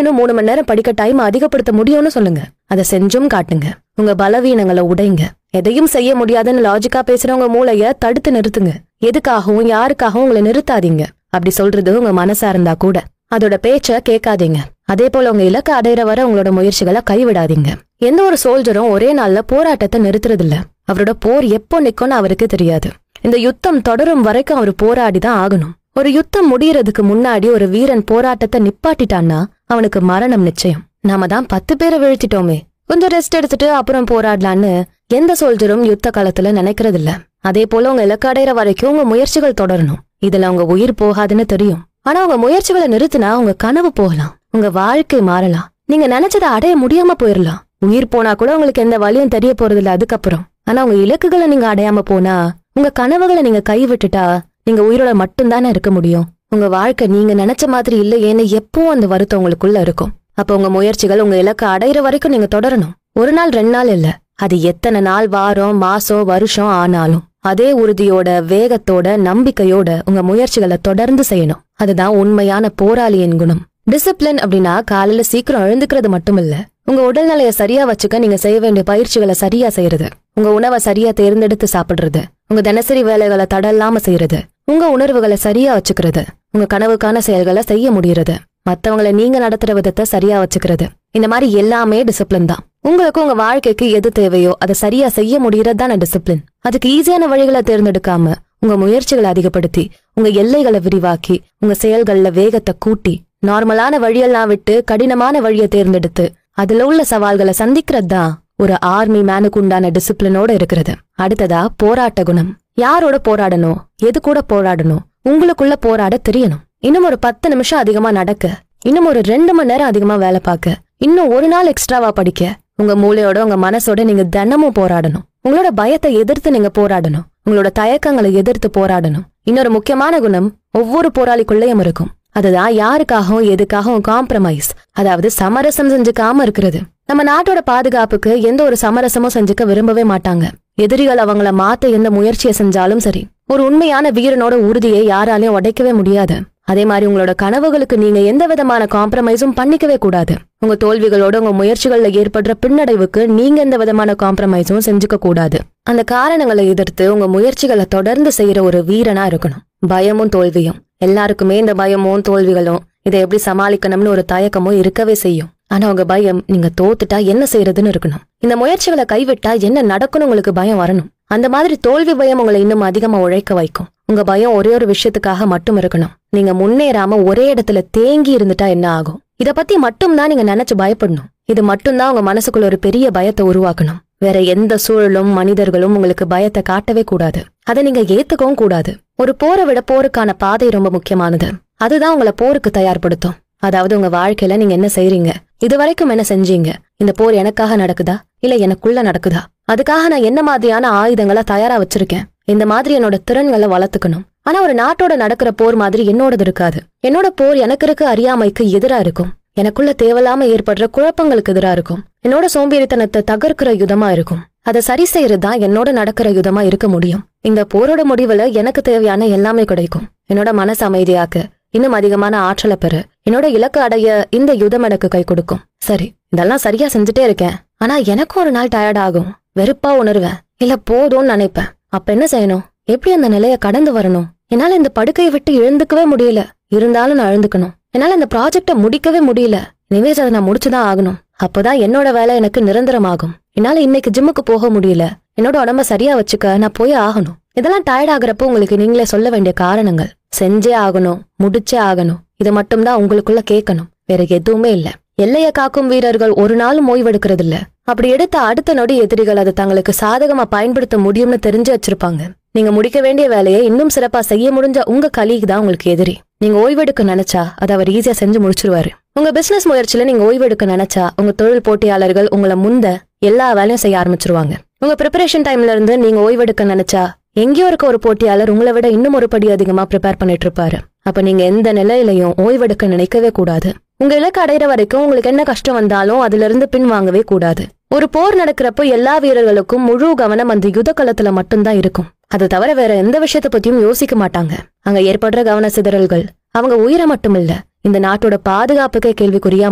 இன்னும் 3 மணி நேரம் படிக்க டைம் அதிகப்படுத்த முடியும்னு சொல்லுங்க. அதை செஞ்சும் காட்டுங்க. உங்க பலவீனங்களை உடைங்க. எதையும் செய்ய முடியாதுன்னு லாஜிக்கா பேசுறவங்க மூளைய தடுத்து நிறுத்துங்க. எதுக்காகவும் யாருக்காகவும் உங்களை நிறுத்தாதீங்க. அப்படி சொல்றது உங்க மனசா இருந்தா கூட அதோட பேச்ச கேட்காதீங்க. அதே போல உங்க இலக்கை அடையிற வர உங்களோட முயற்சிகளை கைவிடாதீங்க. எந்த ஒரு சோல்ஜரும் ஒரே நாள்ல போராட்டத்தை நிறுத்துறது இல்ல. அவரோட போர் எப்போ நிக்கும்னு அவருக்கு தெரியாது. இந்த யுத்தம் தொடரும் வரைக்கும் அவர் போராடிதான் ஆகணும். ஒரு யுத்தம் முடியறதுக்கு முன்னாடி ஒரு வீரன் போராட்டத்தை நிப்பாட்டிட்டான்னா அவனுக்கு மரணம் நிச்சயம். நாம தான் 10 பேரை வீழ்த்திட்டோமே, கொஞ்சம் ரெஸ்ட் எடுத்துட்டு அப்புறம் போராடலான்னு எந்த சோல்ஜரும் யுத்த காலத்துல நினைக்கிறது இல்ல. அதே போல உங்க இலக்கு அடையிற வரைக்கும் உங்க முயற்சிகள் தொடரணும். இதுல உங்க உயிர் போகாதுன்னு தெரியும். ஆனா உங்க முயற்சிகளை நிறுத்தினா உங்க கனவு போகலாம், உங்க வாழ்க்கை மாறலாம், நீங்க நினைச்சதை அடைய முடியாம போயிடலாம். உயிர் போனா கூட உங்களுக்கு எந்த வழியும் தெரிய போறது இல்ல அதுக்கப்புறம். ஆனா உங்க இலக்குகளை நீங்க அடையாம போனா, உங்க கனவுகளை நீங்க கைவிட்டுட்டா நீங்க உயிரோட மட்டும்தானே இருக்க முடியும். உங்க வாழ்க்கை நீங்க நினைச்ச மாதிரி இல்லையேன்னு எப்பவும் அந்த வருத்தம் உங்களுக்குள்ள இருக்கும். அப்ப உங்க முயற்சிகள் உங்க இலக்கை அடையிற வரைக்கும் நீங்க தொடரணும். 1 நாள் 2 நாள் இல்ல, அது எத்தனை நாள், வாரம், மாசம், வருஷம் ஆனாலும் அதே உறுதியோட, வேகத்தோட, நம்பிக்கையோட உங்க முயற்சிகளை தொடர்ந்து செய்யணும். அதுதான் உண்மையான போராளியின் குணம். டிசிப்ளின் அப்படின்னா காலையில சீக்கிரம் எழுந்துக்கிறது மட்டும் இல்ல, உங்க உடல்நிலையை சரியா வச்சுக்க நீங்க செய்ய வேண்டிய பயிற்சிகளை சரியா செய்யறது, உங்க உணவை சரியா தேர்ந்தெடுத்து சாப்பிடுறது, உங்க தினசரி வேலைகளை தடல்லாம செய்யறது, உங்க உணர்வுகளை சரியா வச்சுக்கிறது, உங்க கனவுக்கான செயல்களை செய்ய முடியறது, மத்தவங்களை நீங்க நடத்துற விதத்தை சரியா வச்சுக்கிறது. இந்த மாதிரி எல்லாமே டிசிப்ளின் தான். உங்களுக்கு உங்க வாழ்க்கைக்கு எது தேவையோ அதை சரியா செய்ய முடியறது தானே டிசிப்ளின். அதுக்கு ஈஸியான வழிகளை தேர்ந்தெடுக்காம உங்க முயற்சிகளை அதிகப்படுத்தி, உங்க எல்லைகளை விரிவாக்கி, உங்க செயல்கள்ல வேகத்தை கூட்டி, நார்மலான வழியெல்லாம் விட்டு கடினமான வழியை தேர்ந்தெடுத்து அதுல உள்ள சவால்களை சந்திக்கிறது தான் ஒரு ஆர்மி மேனுக்கு உண்டான டிசிப்ளினோட இருக்கிறது. அடுத்ததா போராட்ட குணம். யாரோட போராடணும், எது கூட போராடணும், உங்களுக்குள்ள போராட தெரியணும். இன்னும் ஒரு 10 நிமிஷம் அதிகமா நடக்க, இன்னும் ஒரு 2 மணி நேரம் அதிகமா வேலை பார்க்க, இன்னும் ஒரு நாள் எக்ஸ்ட்ராவா படிக்க, உங்க மூளையோட உங்க மனசோட நீங்க தினமும் போராடணும். உங்களோட பயத்தை எதிர்த்து நீங்க போராடணும். உங்களோட தயக்கங்களை எதிர்த்து போராடணும். இன்னொரு முக்கியமான குணம் ஒவ்வொரு போராளிக்குள்ளேயும் இருக்கும். அதுதான் யாருக்காகவும் எதுக்காகவும் காம்ப்ரமைஸ், அதாவது சமரசம் செஞ்சுக்காம இருக்கிறது. நம்ம நாட்டோட பாதுகாப்புக்கு எந்த ஒரு சமரசமும் செஞ்சுக்க விரும்பவே மாட்டாங்க. எதிரிகள் அவங்கள மாத்த எந்த முயற்சியை செஞ்சாலும் சரி, ஒரு உண்மையான வீரனோட உறுதியை யாராலையும் உடைக்கவே முடியாது. அதே மாதிரி உங்களோட கனவுகளுக்கு நீங்க எந்த விதமான காம்ப்ரமைஸும் பண்ணிக்கவே கூடாது. உங்க தோல்விகளோட உங்க முயற்சிகள்ல ஏற்படுற பின்னடைவுக்கு நீங்க எந்த விதமான காம்ப்ரமைஸும் செஞ்சுக்க கூடாது. அந்த காரணங்களை எதிர்த்து உங்க முயற்சிகளை தொடர்ந்து செய்யற ஒரு வீரனா இருக்கணும். பயமும் தோல்வியும் எல்லாருக்குமே, இந்த பயமும் தோல்விகளும் இதை எப்படி சமாளிக்கணும்னு ஒரு தயக்கமும் இருக்கவே செய்யும். ஆனா உங்க பயம் நீங்க தோத்துட்டா என்ன செய்யறதுன்னு இருக்கணும். இந்த முயற்சிகளை கைவிட்டா என்ன நடக்கும்னு உங்களுக்கு பயம் வரணும். அந்த மாதிரி தோல்வி பயம் உங்களை இன்னும் அதிகமா உழைக்க வைக்கும். உங்க பயம் ஒரே ஒரு விஷயத்துக்காக மட்டும் இருக்கணும். நீங்க முன்னேறாம ஒரே இடத்துல தேங்கி இருந்துட்டா என்ன ஆகும், இத பத்தி மட்டும்தான் நீங்க நினைச்சு பயப்படணும். இது மட்டும்தான் உங்க மனசுக்குள்ள ஒரு பெரிய பயத்தை உருவாக்கணும். வேற எந்த சூழலும் மனிதர்களும் உங்களுக்கு பயத்தை காட்டவே கூடாது. அதை நீங்க ஏத்துக்கவும் கூடாது. ஒரு போரை விட போருக்கான பாதை ரொம்ப முக்கியமானது. அதுதான் உங்களை போருக்கு தயார்படுத்தும். அதாவது உங்க வாழ்க்கையில நீங்க என்ன செய்றீங்க, இது வரைக்கும் என்ன செஞ்சீங்க, இந்த போர் எனக்காக நடக்குதா இல்ல எனக்குள்ள நடக்குதா, அதுக்காக நான் என்ன மாதிரியான ஆயுதங்களை தயாரா வச்சிருக்கேன், இந்த மாதிரி என்னோட திறன்களை வளர்த்துக்கணும். ஆனா ஒரு நாட்டோட நடக்கிற போர் மாதிரி என்னோடது இருக்காது. என்னோட போர் எனக்கு இருக்க அறியாமைக்கு எதிரா இருக்கும். எனக்குள்ள தேவையில்லாம ஏற்படுற குழப்பங்களுக்கு எதிரா இருக்கும். என்னோட சோம்பேறித்தனத்தை தகர்க்கிற யுதமா இருக்கும். அதை சரி செய்யறதுதான் என்னோட நடக்கிற யுதமா இருக்க முடியும். இந்த போரோட முடிவுல எனக்கு தேவையான எல்லாமே கிடைக்கும். என்னோட மனசு அமைதியாக்க, இன்னும் அதிகமான ஆற்றலை பெற, என்னோட இலக்கு அடைய இந்த யுதம் எனக்கு கை கொடுக்கும். சரி, இதெல்லாம் சரியா செஞ்சுட்டே இருக்கேன். ஆனா எனக்கும் ஒரு நாள் டயர்ட் ஆகும், வெறுப்பா உணர்வேன், இல்ல போதும்னு நினைப்பேன். அப்ப என்ன செய்யணும், எப்படி அந்த நிலைய கடந்து வரணும்? என்னால இந்த படுக்கையை விட்டு எழுந்துக்கவே முடியல, இருந்தாலும் நான் எழுந்துக்கணும். என்னால இந்த ப்ராஜெக்ட முடிக்கவே முடியல, இனிமேல் அதை நான் முடிச்சுதான் ஆகணும். அப்பதான் என்னோட வேலை எனக்கு நிரந்தரமாகும். என்னால இன்னைக்கு ஜிம்முக்கு போக முடியல, என்னோட உடம்ப சரியா வச்சுக்க நான் போய் ஆகணும். இதெல்லாம் டயர்ட் ஆகுறப்போ உங்களுக்கு நீங்களே சொல்ல வேண்டிய காரணங்கள். செஞ்சே ஆகணும், முடிச்சே ஆகணும், இதை மட்டும்தான் உங்களுக்குள்ள கேட்கணும், வேற எதுவுமே இல்ல. எல்லைய காக்கும் வீரர்கள் ஒரு நாளும் ஓய்வெடுக்கிறது இல்ல. அப்படி எடுத்த அடுத்த நொடி எதிரிகள் அதை தங்களுக்கு சாதகமா பயன்படுத்த முடியும்னு தெரிஞ்சு வச்சிருப்பாங்க. நீங்க முடிக்க வேண்டிய வேலையை இன்னும் சிறப்பா செய்ய முடிஞ்ச உங்க கலீக் தான் உங்களுக்கு எதிரி. நீங்க ஓய்வெடுக்க நினைச்சா அதை அவர் ஈஸியா செஞ்சு முடிச்சிருவாரு. உங்க பிசினஸ் முயற்சியில நீங்க ஓய்வெடுக்க நினைச்சா உங்க தொழில் போட்டியாளர்கள் உங்களை முந்த எல்லா வேலையும் செய்ய ஆரம்பிச்சிருவாங்க. உங்க ப்ரிப்பரேஷன் டைம்ல இருந்து நீங்க ஓய்வெடுக்க நினைச்சா எங்கேயோ இருக்க ஒரு போட்டியாளர் உங்களை விட இன்னும் ஒரு படி அதிகமா ப்ரிப்பேர் பண்ணிட்டு இருப்பாரு. அப்ப நீங்க எந்த நிலையிலையும் ஓய்வெடுக்க நினைக்கவே கூடாது. உங்க இலக்கு அடையிற வரைக்கும் உங்களுக்கு என்ன கஷ்டம் வந்தாலும் அதுல இருந்து பின்வாங்கவே கூடாது. ஒரு போர் நடக்கிறப்போ எல்லா வீரர்களுக்கும் முழு கவனம் அந்த யுத்த களத்துல மட்டும்தான் இருக்கும். அதை தவிர வேற எந்த விஷயத்த பத்தியும் யோசிக்க மாட்டாங்க. அங்க ஏற்படுற கவன சிதறல்கள் அவங்க உயிரை மட்டும் இல்ல, இந்த நாட்டோட பாதுகாப்புக்கே கேள்விக்குறியா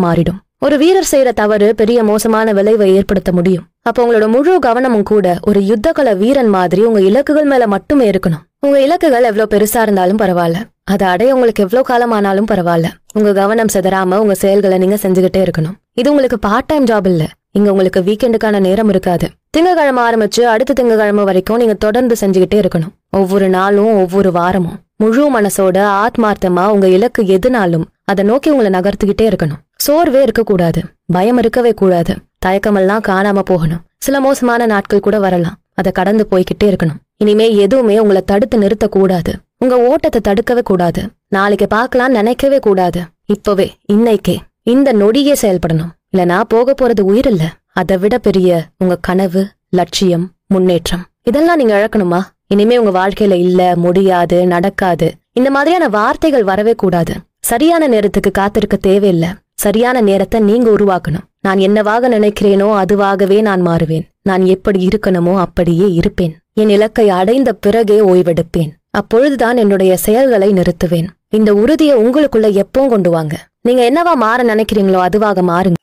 மாறிடும். ஒரு வீரர் செய்யற தவறு பெரிய மோசமான விளைவை ஏற்படுத்த முடியும். அப்ப உங்களோட முழு கவனமும் கூட ஒரு யுத்தகல வீரன் மாதிரி உங்க இலக்குகள் மேல மட்டுமே இருக்கணும். உங்க இலக்குகள் எவ்வளவு பெருசா இருந்தாலும் பரவாயில்ல, அதை அடைய உங்களுக்கு எவ்வளவு காலம் ஆனாலும் பரவாயில்ல, உங்க கவனம் சிதறாம உங்க செயல்களை நீங்க செஞ்சுக்கிட்டே இருக்கணும். இது உங்களுக்கு பார்ட் டைம் ஜாப் இல்ல. இங்க உங்களுக்கு வீக்கெண்டுக்கான நேரம் இருக்காது. திங்கக்கிழமை ஆரம்பிச்சு அடுத்த திங்கக்கிழமை வரைக்கும் நீங்க தொடர்ந்து செஞ்சுக்கிட்டே இருக்கணும். ஒவ்வொரு நாளும் ஒவ்வொரு வாரமும் முழு மனசோட ஆத்மார்த்தமா உங்க இலக்கு எதுனாலும் அதை நோக்கி உங்களை நகர்த்திக்கிட்டே இருக்கணும். சோர்வே இருக்கக்கூடாது, பயம் இருக்கவே கூடாது, தயக்கமெல்லாம் காணாம போகணும். சில மோசமான நாட்கள் கூட வரலாம், அதை கடந்து போய்கிட்டே இருக்கணும். இனிமே எதுவுமே உங்களை தடுத்து நிறுத்த கூடாது. உங்க ஓட்டத்தை தடுக்கவே கூடாது. நாளைக்கு பார்க்கலாம் நினைக்கவே கூடாது. இப்பவே இன்னைக்கே இந்த நொடியே செயல்படணும். இல்லனா போக போறது உயிர் இல்ல, அதை விட பெரிய உங்க கனவு, லட்சியம், முன்னேற்றம் இதெல்லாம் நீங்க இழக்கணுமா? இனிமே உங்க வாழ்க்கையில இல்ல, முடியாது, நடக்காது இந்த மாதிரியான வார்த்தைகள் வரவே கூடாது. சரியான நேரத்துக்கு காத்திருக்க தேவையில்லை. சரியான நேரத்தை நீங்க உருவாக்கணும். நான் என்னவாக நினைக்கிறேனோ அதுவாகவே நான் மாறுவேன். நான் எப்படி இருக்கணுமோ அப்படியே இருப்பேன். என் இலக்கை அடைந்த பிறகே ஓய்வெடுப்பேன். அப்பொழுதுதான் என்னுடைய செயல்களை நிறுத்துவேன். இந்த உறுதியை உங்களுக்குள்ள எப்பவும் கொண்டு வாங்க. நீங்க என்னவா மாற நினைக்கிறீங்களோ அதுவாக மாறுங்க.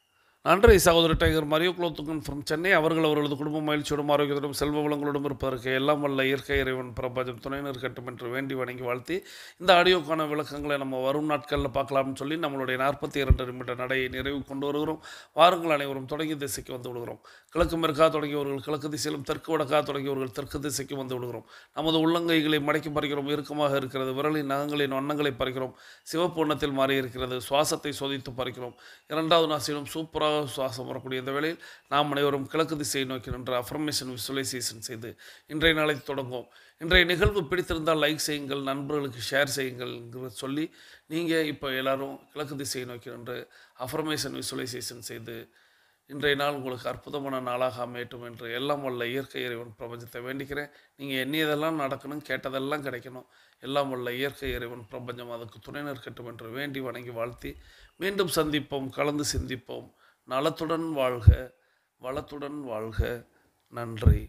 நன்றி சகோதரர் tiger Mario Kulothungan from Chennai. அவர்களது குடும்ப மகிழ்ச்சியோடும் ஆரோக்கியத்தோடும் செல்வ வளங்களோடும் இருப்பதற்கு எல்லாம் வல்ல இயற்கை இறைவன் பிரபஞ்சம் துணையினர் கட்டும் என்று வேண்டி வணங்கி வாழ்த்தி இந்த ஆடியோக்கான விளக்கங்களை நம்ம வரும் நாட்களில் பார்க்கலாம்னு சொல்லி நம்மளுடைய 42 நிமிட நடையை நிறைவு கொண்டு வருகிறோம். வாருங்கள் அனைவரும் தொடங்கி திசைக்கு வந்து விடுகிறோம். கிழக்கு மேற்கா தொடங்கியவர்கள் கிழக்கு திசையிலும் தெற்கு வடக்கா தொடங்கியவர்கள் தெற்கு திசைக்கு வந்து விடுகிறோம். நமது உள்ளங்கைகளை மடக்கி பறிக்கிறோம். இறுக்கமாக இருக்கிறது. விரலின் நகங்களின் வண்ணங்களை பறிக்கிறோம். சிவப்பு வண்ணத்தில் மாறி இருக்கிறது. சுவாசத்தை சோதித்து பறிக்கிறோம். இரண்டாவது நாசிலும் சூப்பராக சுவாசம் வரக்கூடிய இந்த வேளையில் நாம் அனைவரும் கிழக்கு திசையை நோக்கி நின்று அஃபர்மேஷன் விசுவலைசேஷன் செய்து இன்றைய நாளை தொடங்குவோம். இன்றைய நிகழ்வு பிடித்திருந்தால் லைக் செய்யுங்கள், நண்பர்களுக்கு ஷேர் செய்யுங்கள் சொல்லி நீங்கள் இப்போ எல்லாரும் கிழக்கு திசையை நோக்கி நின்று அஃபர்மேஷன் விசுவலைசேஷன் செய்து இன்றைய நாள் உங்களுக்கு அற்புதமான நாளாக அமையட்டும் என்று எல்லாம் வல்ல இயற்கை இறைவன் பிரபஞ்சத்தை வேண்டிக்கிறேன். நீங்கள் எண்ணியதெல்லாம் நடக்கணும், கேட்டதெல்லாம் கிடைக்கணும். எல்லாம் வல்ல இயற்கை இறைவன் பிரபஞ்சம் அதுக்கு துணை நிற்கட்டும் என்று வேண்டி வணங்கி வாழ்த்தி மீண்டும் சந்திப்போம், கலந்து சிந்திப்போம். நலத்துடன் வாழ்க, வளத்துடன் வாழ்க. நன்றி.